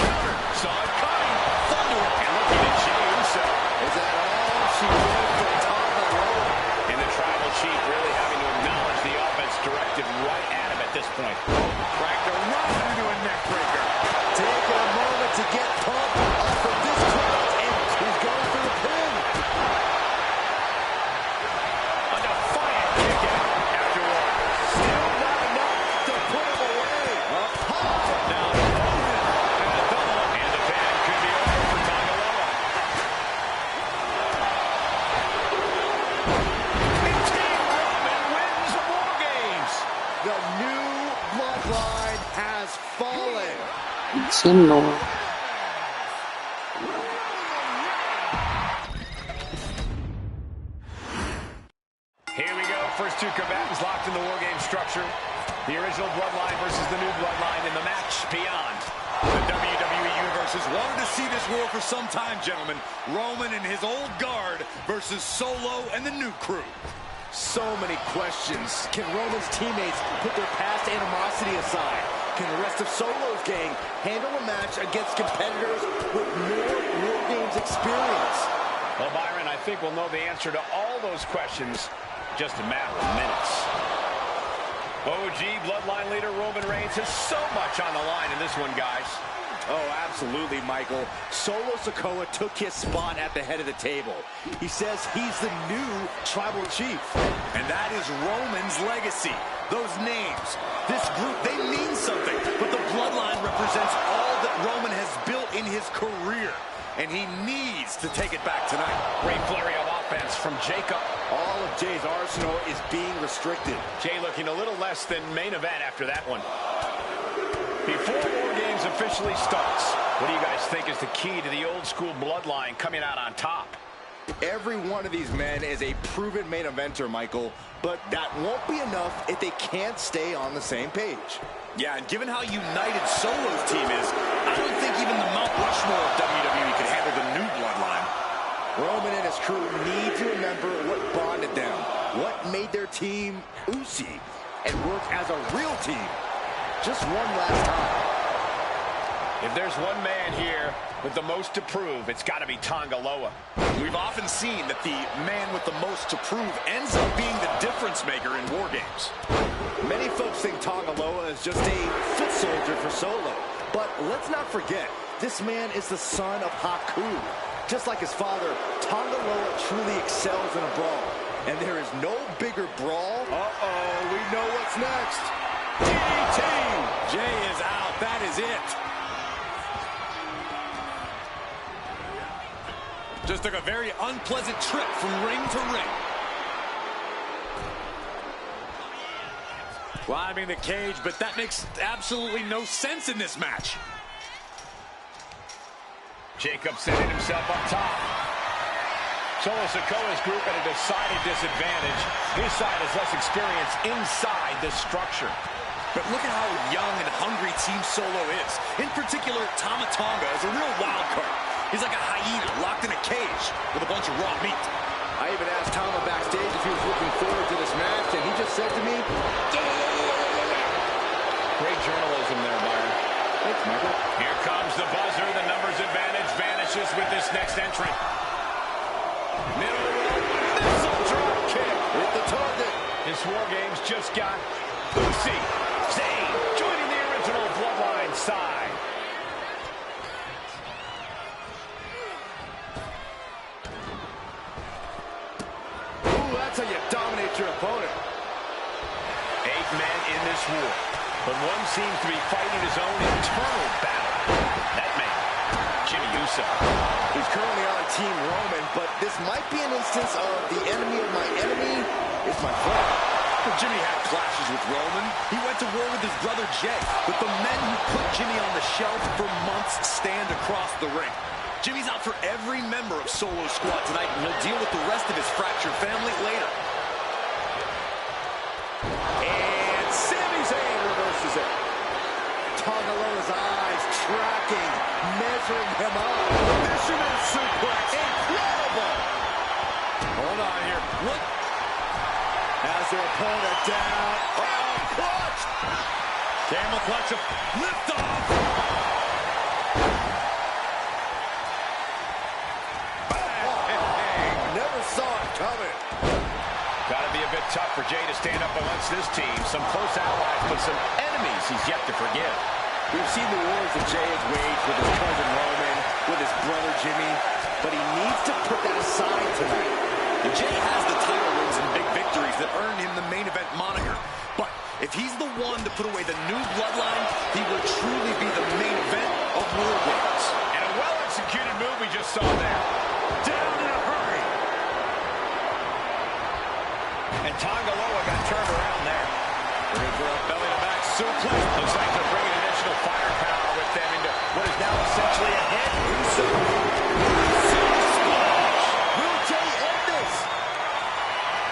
Counter. Saw it coming. Thunder. And looking at Jey Uso. Is that all she did for Tama Loa? And the tribal chief really having to acknowledge the offense directed right at him at this point. Cracked around into a neck breaker. Take a moment to get pumped off of this crowd, and he's going for the pin. A defiant kick out afterward. Still not enough to put him away. Up high. Now the opponent and the double. And the pin could be over for Tama Loa. And Team Roman wins the War Games. The new bloodline has fallen. Sin Lord. Here we go. First two combatants locked in the War Game structure. The original bloodline versus the new bloodline in the match beyond the WWE Universe Universe has wanted to see this war for some time, gentlemen. Roman and his old guard versus Solo and the new crew. So many questions. Can Roman's teammates put their past animosity aside? Can the rest of Solo's gang handle a match against competitors with more War Games experience? Well, Byron, I think we'll know the answer to all those questions in just a matter of minutes. OG Bloodline leader Roman Reigns has so much on the line in this one, guys. Oh, absolutely, Michael. Solo Sikoa took his spot at the head of the table. He says he's the new tribal chief. And that is Roman's legacy. Those names, this group, they mean something. But the bloodline represents all that Roman has built in his career. And he needs to take it back tonight. Great flurry of offense from Jacob. All of Jay's arsenal is being restricted. Jay looking a little less than main event after that one. Before War Games officially starts, what do you guys think is the key to the old school bloodline coming out on top? Every one of these men is a proven main eventer, Michael, but that won't be enough if they can't stay on the same page. Yeah, and given how united Solo's team is, I don't think even the Mount Rushmore of WWE could handle the new bloodline. Roman and his crew need to remember what bonded them, what made their team Usi, and work as a real team. Just one last time. If there's one man here with the most to prove, it's got to be Tonga Loa. We've often seen that the man with the most to prove ends up being the difference maker in War Games. Many folks think Tonga Loa is just a foot soldier for Solo. But let's not forget, this man is the son of Haku. Just like his father, Tonga Loa truly excels in a brawl. And there is no bigger brawl. Uh-oh, we know what's next. DDT! Jay is out. That is it. Just took a very unpleasant trip from ring to ring. Climbing the cage, but that makes absolutely no sense in this match. Jacob setting himself up top. Solo Sikoa's group at a decided disadvantage. His side has less experience inside this structure. But look at how young and hungry Team Solo is. In particular, Tama Tonga is a real wild card. He's like a hyena locked in a cage with a bunch of raw meat. I even asked Tama backstage if he was looking forward to this match, and he just said to me, Great journalism there, Byron. Thanks, Michael. Here comes the buzzer. The numbers advantage vanishes with this next entrant. Middle rope. Missile drop kick. Hit the target. This War Games just got Usi. Zayn joining the original Bloodline side. Ooh, that's how you dominate your opponent. 8 men in this war, but one seems to be fighting his own internal battle. That man, Jimmy Uso. He's currently on Team Roman, but this might be an instance of the enemy of my enemy is my friend. Well, Jimmy had clashes with Roman. He went to war with his brother Jay. But the men who put Jimmy on the shelf for months stand across the ring. Jimmy's out for every member of Solo's squad tonight, and he'll deal with the rest of his fractured family later. And Sami Zayn reverses it. Tonga Loa's eyes tracking, measuring him up. Fisherman suplex. Incredible. Hold on here. What? Has their opponent down. Oh, clutch. Camel clutch of lift off. Bang. Never saw it coming. Got to be a bit tough for Jay to stand up against this team. Some close allies, but some enemies he's yet to forgive. We've seen the wars that Jay has waged with his cousin Roman, with his brother Jimmy, but he needs to put that aside tonight. And Jay has the title wins and big victories that earned him the main event moniker. But if he's the one to put away the new bloodline, he will truly be the main event of War Games. And a well-executed move we just saw there. Down in a hurry. And Tonga Loa got turned around there. Looking for a belly-to-back suplex. Looks like they're bringing additional firepower with them into what is now essentially a head. Uso. Will Jay end this?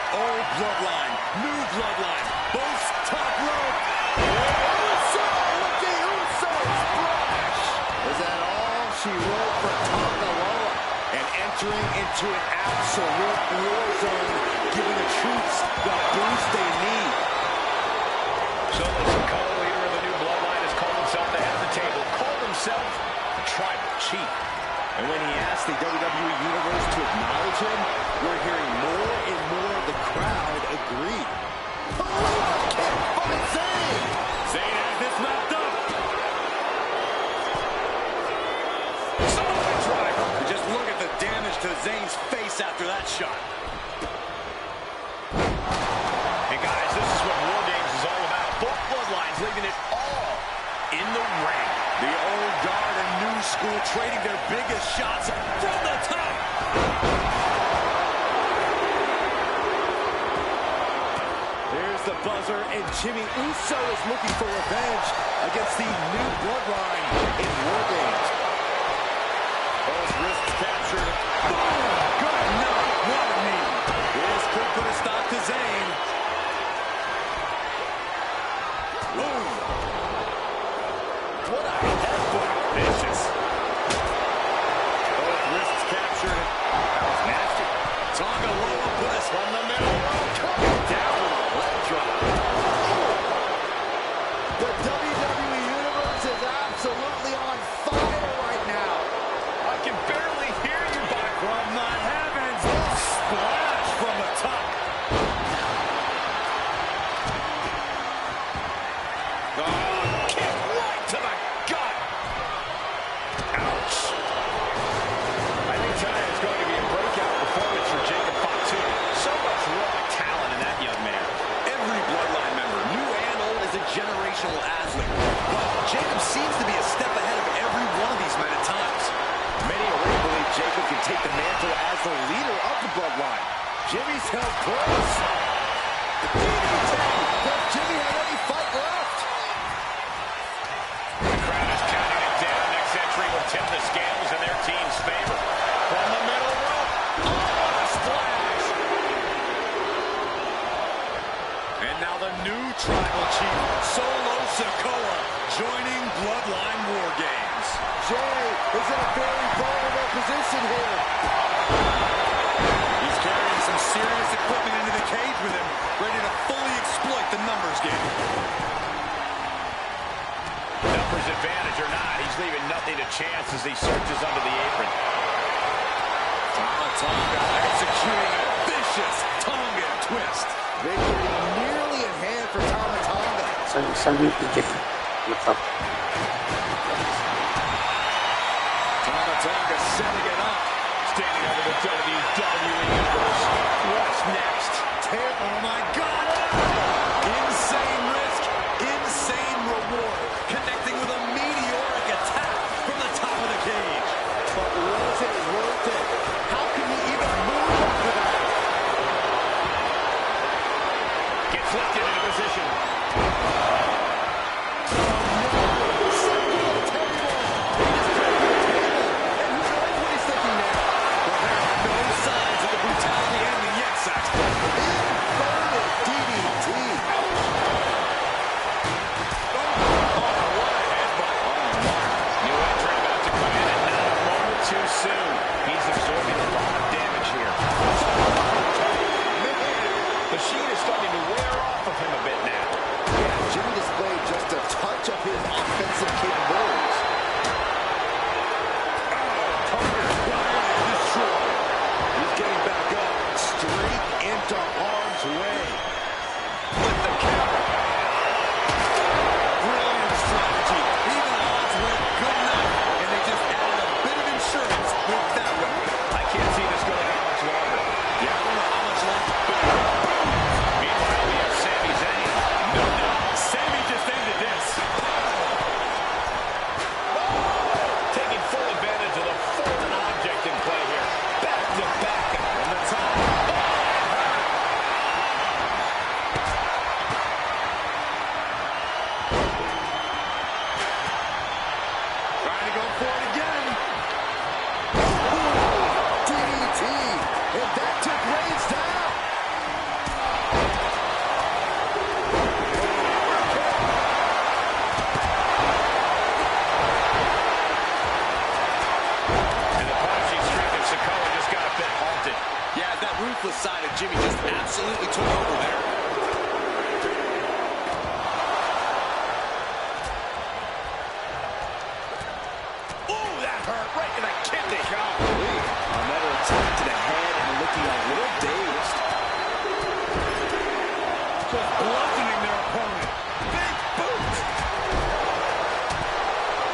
Old bloodline, new bloodline, both top rope. Uso with the Uso splash. Is that all? she wrote for Tongaloa. And entering into an absolute war zone, giving the troops the boost they need. So the Jugando leader of the new bloodline has called himself the head of the table, called himself the tribal chief. And when he asked the WWE Universe to acknowledge him, we're hearing more and more of the crowd agree. Kick by Zayn! Zayn has this wrapped up. Samoa driver. Just look at the damage to Zayn's face after that shot. Hey guys, this is what War Games is all about. Both bloodlines leaving it all in the ring. The old guard and new school trading their biggest shots from the top. There's the buzzer, and Jimmy Uso is looking for revenge against the new bloodline in War Games. Both wrists captured. Boom! Good night. What a knee. This could put a stop to Zayn. Boom! What a headbutt. Vicious. Both wrists captured. That was nasty. Tongaloa put us from the middle. Coming down with a leg drop. The WWE Universe is absolutely on fire right now. I can barely hear you, Buck. From the heavens, splash from the top. Oh, kick right to the gut. Ouch. I think tonight is going to be a breakout performance for Jacob Fatu. So much raw talent in that young man. Every bloodline member, new and old, is a generational athlete. But Jacob seems to be a step ahead of every one of these men at times. Many already believe Jacob can take the mantle as the leader of the bloodline. Jimmy's held close. Does Jimmy have any fight left? The crowd is counting it down. Next entry will tip the scales in their team's favor. From the middle rope. Oh, what a splash. And now the new tribal chief, Solo Sikoa, joining Bloodline War Games. Jay is in a very vulnerable position here. He's carrying some serious equipment into the cage with him, ready to fully exploit the numbers game. Numbers advantage or not, he's leaving nothing to chance as he searches under the apron. Tonga executing a vicious Tonga twist. Victory nearly in hand for Tonga. Salute the Jake. What's up? Tonga setting it up. Standing over the WWE Universe. What's next? Oh my God! Insane risk, insane reward. Connecting with a meteoric attack from the top of the cage. But was it worth it? How can he even move after that? Gets lifted into position. Inverted ruthless side of Jimmy just absolutely took over there. Ooh, that hurt right in the kidney. Another attack to the head and looking a little dazed. Just bludgeoning their opponent. Big boot.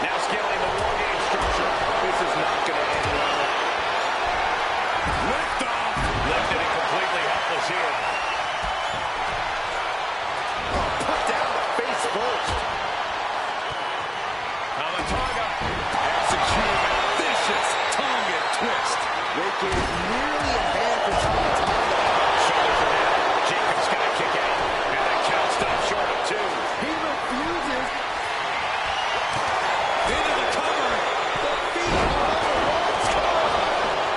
Now scaling the war game structure. This is not going to end well. Lift off. Lifted and completely helpless here. Oh, put down face first. Tonga executing a vicious Tonga twist. Rake is nearly a hand for Tonga. Shoulders are down. Jacob's got to kick out. And that count stops short of 2. He refuses. Into the cover. The feet are on the ropes. Come on.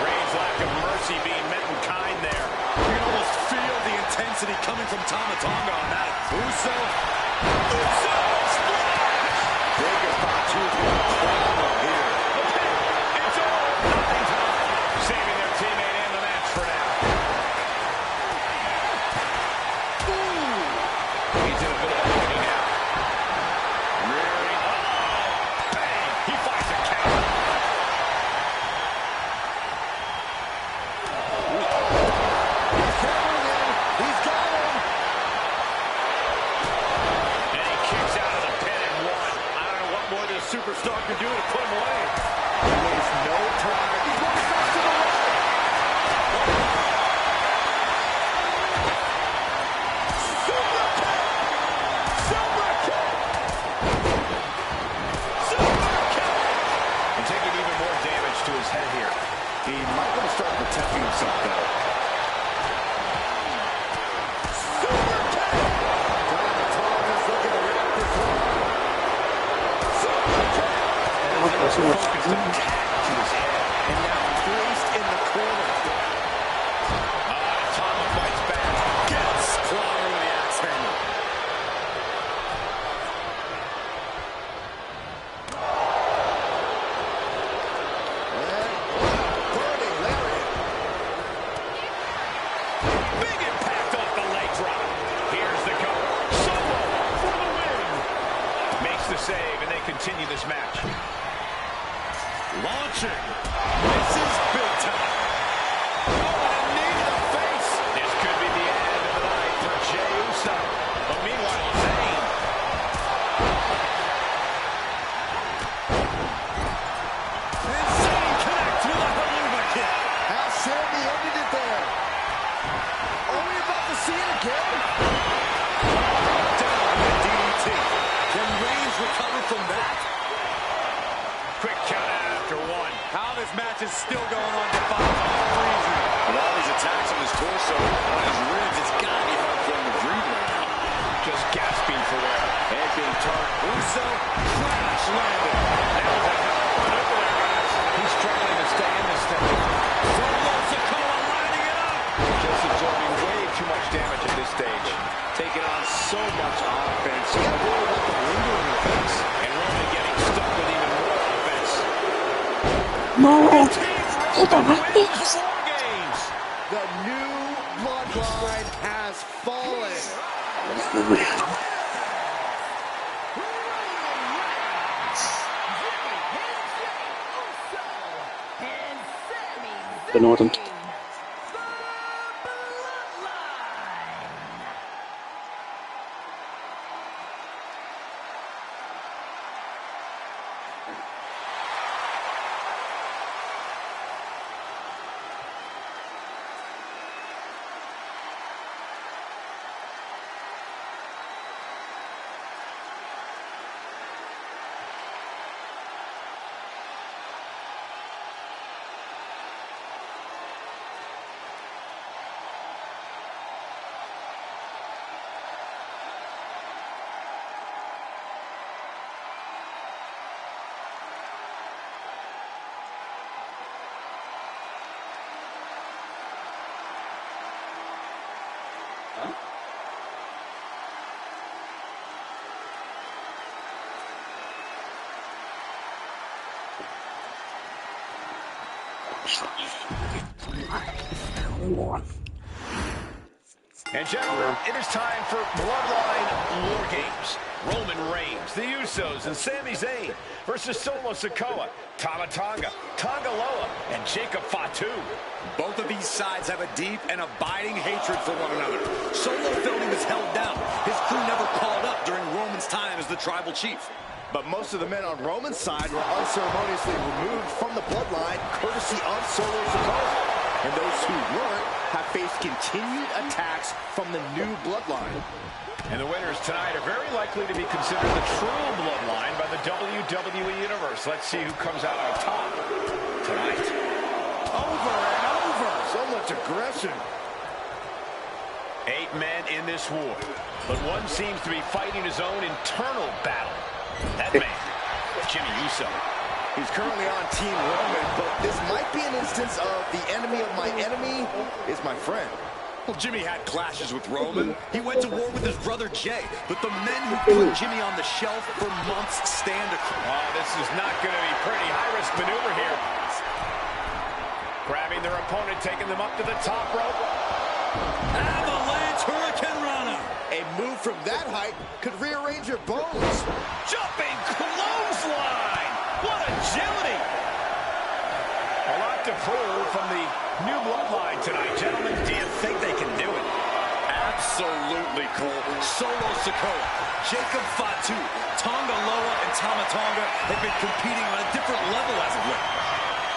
Reigns' lack of mercy being met in kind there. You can almost feel the intensity coming from Tonga on that. Uso. Splash. Baker's about to problem here. It's all nothing time. Saving their teammate and the match for now. Ooh. He's in a bit of agony now. Rearing. Oh, bang. He finds a count. He's hammering in. He's got him. And he kicks out of the pin and one. I don't know what more this superstar can do to put him away. He wastes no time. He's going back to the right. Super kick! Super kick! Super kick! And taking even more damage to his head here. He might want to start protecting himself better. Super kick! Thomas looking to wrap this one. Super kick! Focused attack to his head. And now placed in the corner. Tama fights back. Gets clobbered with the axe handle. Burning lariat. Big impact off the leg drop. Here's the cover. Solo for the win. Makes the save, and they continue this match. Launching. This is big time. Oh, and a knee to the face. This could be the end of the night for Jey Uso. But meanwhile, Zayn. And Zayn connects with a Helluva Kick. How Sammy ended it there. Are we about to see it again? Down with a DDT. Can Reigns recover from that? Quick count out after 1. How this match is still going on defies all reason. With all these attacks on his torso, on his ribs, it's got to be hard for him to breathe right now. Just gasping for air. Head being turned. Uso, crash landed. That was a hell of a maneuver there, guys. He's struggling to stay in this thing. Solo Sikoa lining it up. Just absorbing way too much damage at this stage. Taking on so much offense. He really let the lingering effects. And Roman getting stuck with even more offense. No, ito mati. The new bloodline has fallen. Benoorden. And gentlemen, it is time for Bloodline War Games. Roman Reigns, the Usos, and Sami Zayn versus Solo Sikoa, Tama Tonga, Tonga Loa, and Jacob Fatu. Both of these sides have a deep and abiding hatred for one another. Solo felt he was held down. His crew never called up during Roman's time as the tribal chief. But most of the men on Roman's side were unceremoniously removed from the bloodline, courtesy of Solo Sikoa. And those who weren't have faced continued attacks from the new bloodline. And the winners tonight are very likely to be considered the true bloodline by the WWE Universe. Let's see who comes out on top tonight. Over and over. So much aggression. 8 men in this war, but one seems to be fighting his own internal battle. That man, Jimmy Uso. He's currently on Team Roman, but this might be an instance of the enemy of my enemy is my friend. Well, Jimmy had clashes with Roman. He went to war with his brother Jay, but the men who put Jimmy on the shelf for months stand across. Oh, this is not going to be pretty. High-risk maneuver here. Grabbing their opponent, taking them up to the top rope. Avalanche Hurricane Rana. A move from that height could rearrange your bones. Jumping clothesline. What agility. A lot to prove from the new bloodline tonight. Gentlemen, do you think they can do it? Absolutely, Cole. Solo Sikoa, Jacob Fatu, Tonga Loa, and Tama Tonga have been competing on a different level as of late.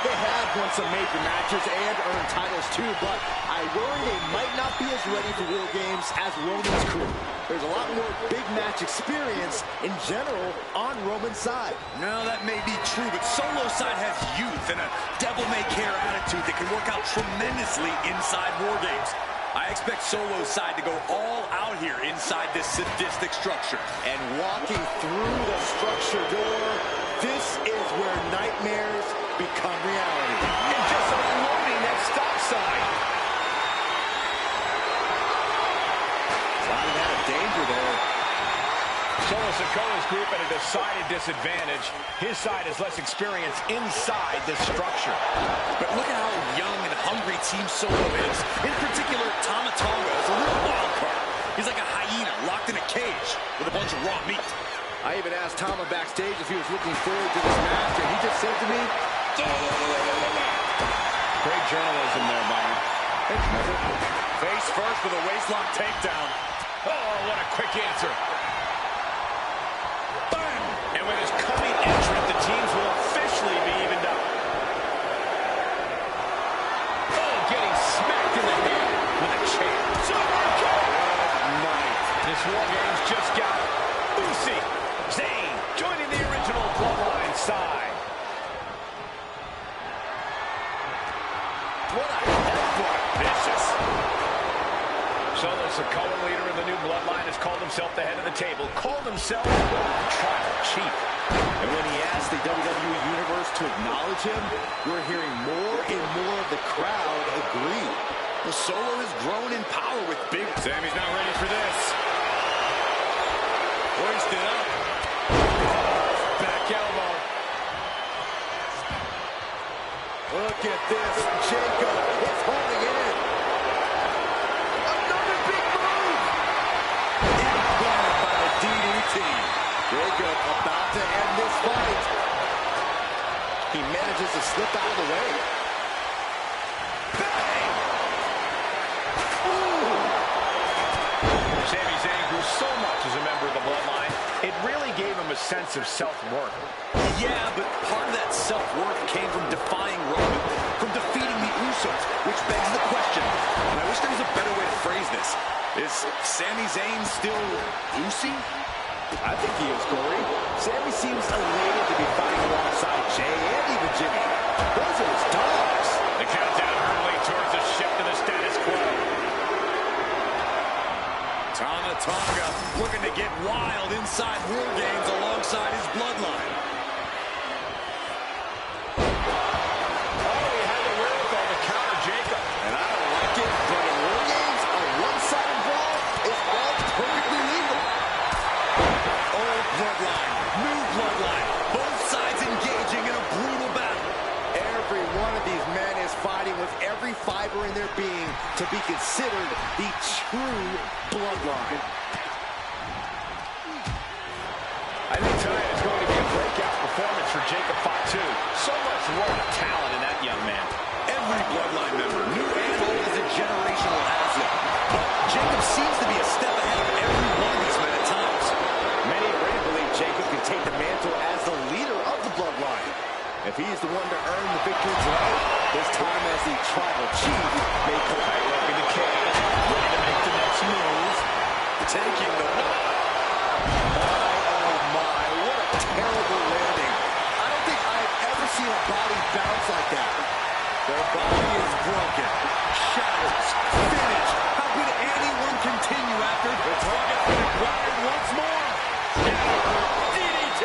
They have won some major matches and earned titles too, but I worry they might not be as ready for War Games as Roman's crew. There's a lot more big match experience in general on Roman's side. No, that may be true, but Solo's side has youth and a devil-may-care attitude that can work out tremendously inside War Games. I expect Solo's side to go all out here inside this sadistic structure. And walking through the structure door, this is where nightmares become reality. And just unloading that stop sign. Sliding out of danger there. Solo Sikoa's group at a decided disadvantage. His side has less experience inside this structure. But look at how young and hungry Team Solo is. In particular, Tama Tonga is a real wild card. He's like a hyena locked in a cage with a bunch of raw meat. I even asked Tama backstage if he was looking forward to this match, and he just said to me, great journalism there, Byron. thanks, Mother. Face first with a waistlock takedown. Oh, what a quick answer. Bang! And with his coming entrant, the teams will officially be evened up. Oh, getting smacked in the head with a chair. Good night. This War Games just got Uso, Zayn joining the original bloodline side. What a headbutt. Vicious. Solo Sikoa, leader of the new bloodline, has called himself the head of the table, called himself tribal chief. And when he asked the WWE Universe to acknowledge him, we're hearing more and more of the crowd agree. The Solo has grown in power with big... Sami's not ready for this. Hoisted up. Back elbow. Look at this. Jacob is holding in. Another big move. Implanted by the DDT. Jacob about to end this fight. He manages to slip out of the way. Bang! Ooh. Sami Zayn grew so much as a member of the bloodline, it really gave him a sense of self-worth. Yeah, but part of that self-worth came from defying Roman, from defeating the Usos, which begs the question, and I wish there was a better way to phrase this. Is Sami Zayn still Usi? I think he is, Corey. Sami seems elated to be fighting alongside Jay and even Jimmy. Those are his dogs. The countdown hurtling towards the shift to the status quo. Tama Tonga looking to get wild inside War Games alongside his bloodline. Oh, he had the wherewithal to counter Jacob. And I don't like it, but in War Games, a one-sided brawl is all perfectly legal. Old bloodline, new bloodline, both sides engaging in a brutal battle. Every one of these men is fighting with every fiber in their being to be considered the true bloodline. I think tonight is going to be a breakout performance for Jacob Fatu. So much raw talent in that young man. Every bloodline member, new and old, is a generational asset. But Jacob seems to be a step ahead of every one of these men at times. Many already believe Jacob can take the mantle as the leader of the bloodline. If he's the one to earn the victory tonight, his time as the tribal chief may come Tight rope in the cage, ready to make the next move. Taking the terrible landing. I don't think I've ever seen a body bounce like that. Their body is broken, shattered, finished. How could anyone continue after the target been acquired once more? DDT!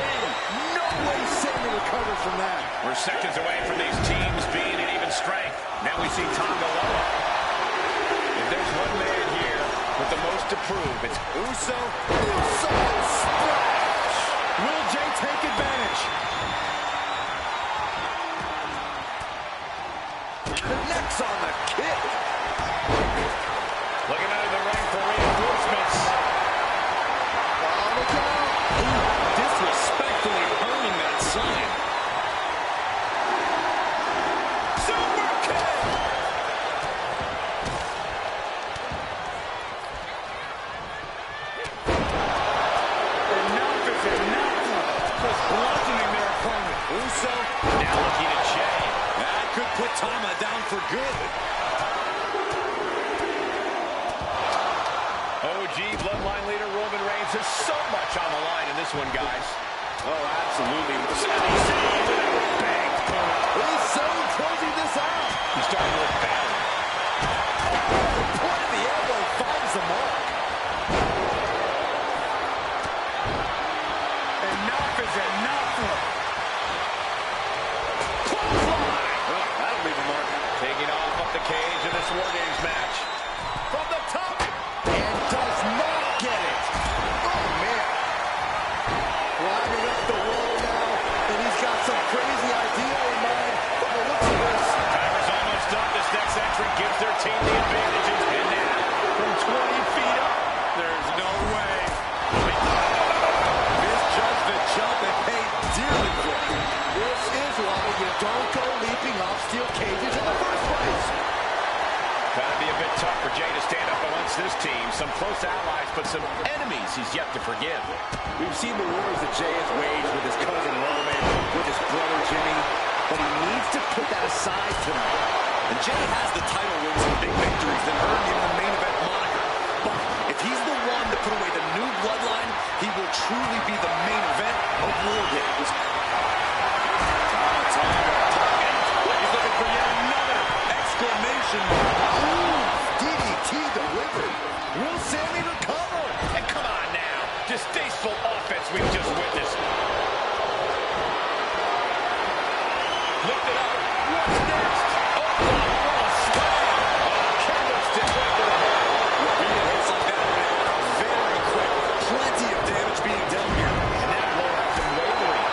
No way Sammy recovers from that. We're seconds away from these teams being in even strength. Now we see Tonga Loa. If there's one man here with the most to prove, it's Uso splash! Will Jay take advantage? Connects on the kick. looking out of the ring for reinforcements. Look out. Disrespectfully hurling that sign. Super kick! Enough is enough. Just bludgeoning their opponent. Uso Now looking at Jay. That could put Tama down for good. OG Bloodline leader Roman Reigns has so much on the line in this one, guys. Oh, absolutely. Bang. Uso closing this out. He's starting to look bad. The point of the elbow finds the mark. Enough is enough. That'll leave a mark. Taking off up the cage in this War Games match. From the top. And does not get it. Oh, man. Climbing up the wall now. And he's got some crazy idea in mind. From the looks of this. Timer's almost up. This next entrant gives their team the advantage. And now, from 20 feet up, There's no way. Misjudged the jump and paid dearly for it. This is why you don't go leaping off steel cages in the first place. gotta be a bit tough for Jay to stand up amongst this team. Some close allies, but some enemies he's yet to forgive. We've seen the wars that Jay has waged with his cousin Roman, with his brother Jimmy, but he needs to put that aside tonight. And Jay has the title wins and big victories that earned him the main event moniker. But if he's the one to put away the new bloodline, he will truly be the main event of War Games. He's looking for yet another exclamation mark. DDT delivered. Will Sammy recover? And come on now. Distasteful offense we've just witnessed. Lift it up. What's next? Oh, what a slam. Candlestick right to the head. Being hits like that very quick. Plenty of damage being done here. And that blow has him wavering.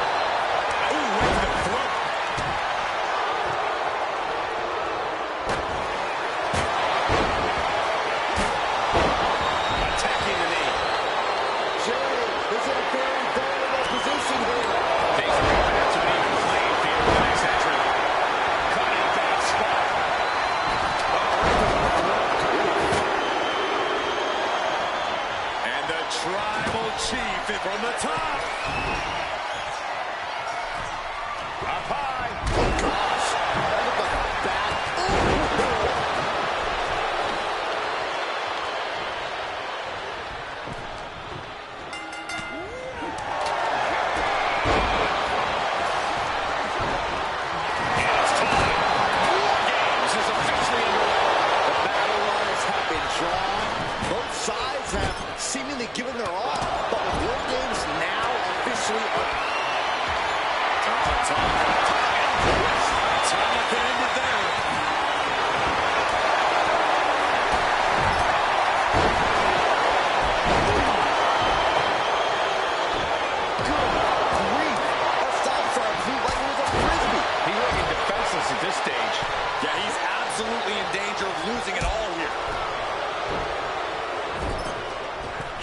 regardless at this stage. Yeah, he's absolutely in danger of losing it all here.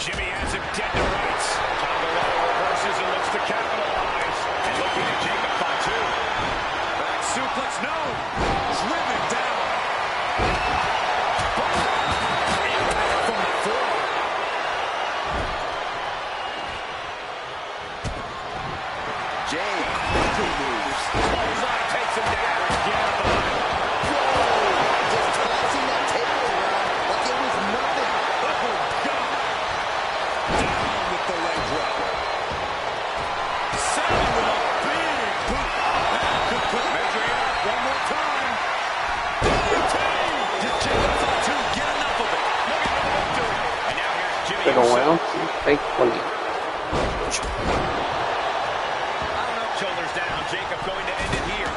Jimmy has him dead to rights. Tonga reverses and looks to capitalize. And looking at Jacob Fatu. Back suplex, no. Driven down. Impact from the floor. Jay quickly moves. Clothesline takes him down. Again, Just tossing that table around like it was nothing. Oh, God. Down with the leg drop. Sending with a big boot. That could put measuring up one more time. Did Jacob Fatu get enough of it? look at the victory. And now here's Jimmy Pero bueno, himself. fake one. Shoulders down. Jacob going to end it here.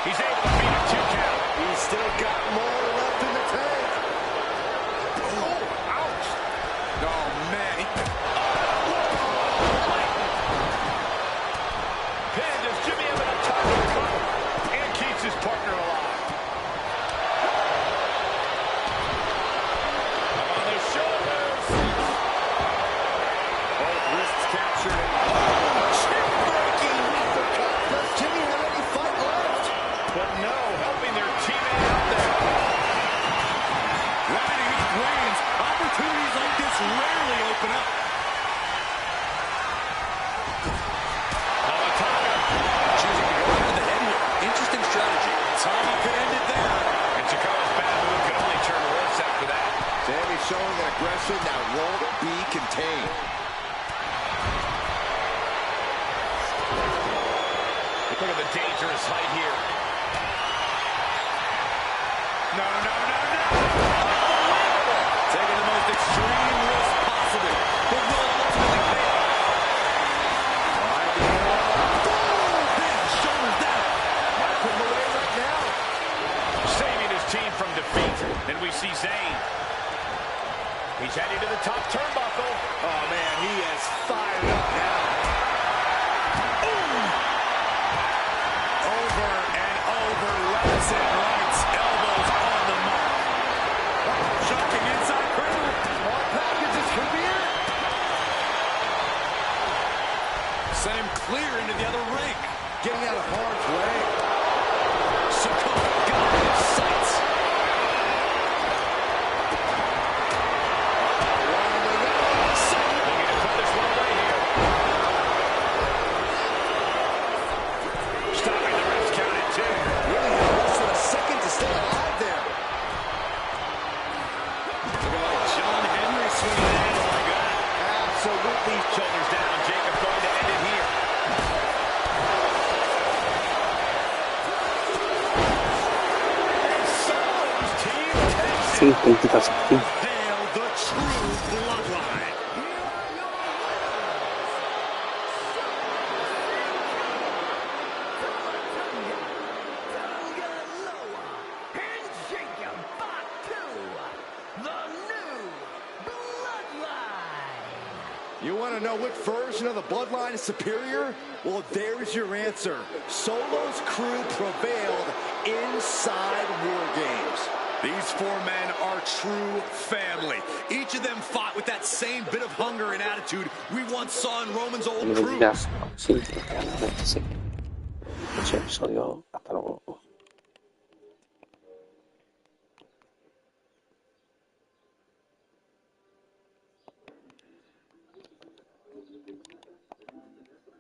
He's able to beat a 2 count. He's still got more left in the tank. Oh, ouch. Oh, man. Pinned as Jimmy able to top the cover and keeps his partner alive. On the shoulders. Both wrists captured. Breaking uppercut. Does Jimmy have any fight left? But no, helping their teammate out there. Lining up Reigns. Opportunities like this rarely open up. Choosing to go into the head here. Interesting strategy. Tommy could end it there. And Chikawa's bad move could only turn worse after that. Sammy showing an aggression that won't be contained. Look at the dangerous height here. No. Unbelievable. Taking the most extreme risk possible. But will ultimately pay off. Big shoulders down. Might put him away right now. Saving his team from defeat. And we see Zayn. He's heading to the top turnbuckle. Oh, man, he is fired up now. Over and over, lefts and rights, elbows on the mark. Shocking inside cradle. More packages from here. Sent him clear into the other ring. Getting out of harm's way. Sakura got his sights. Looking to put this one away here. Stopping the ref's count at 2. Really had less than a second to stay alive there. Looking like John Henry swinging the handle like that. Absolutely. Shoulders down. Jacob going to end it here. And Solo's team takes it. Sí, políticas aquí. Hail the true bloodline. You want to know what version of the Bloodline is superior? Well, there's your answer. Solo's crew prevailed inside War Games. These four men are true family. Each of them fought with that same bit of hunger and attitude we once saw in Roman's old crew. Ya, sí, realmente sí. Ese episodio, hasta luego.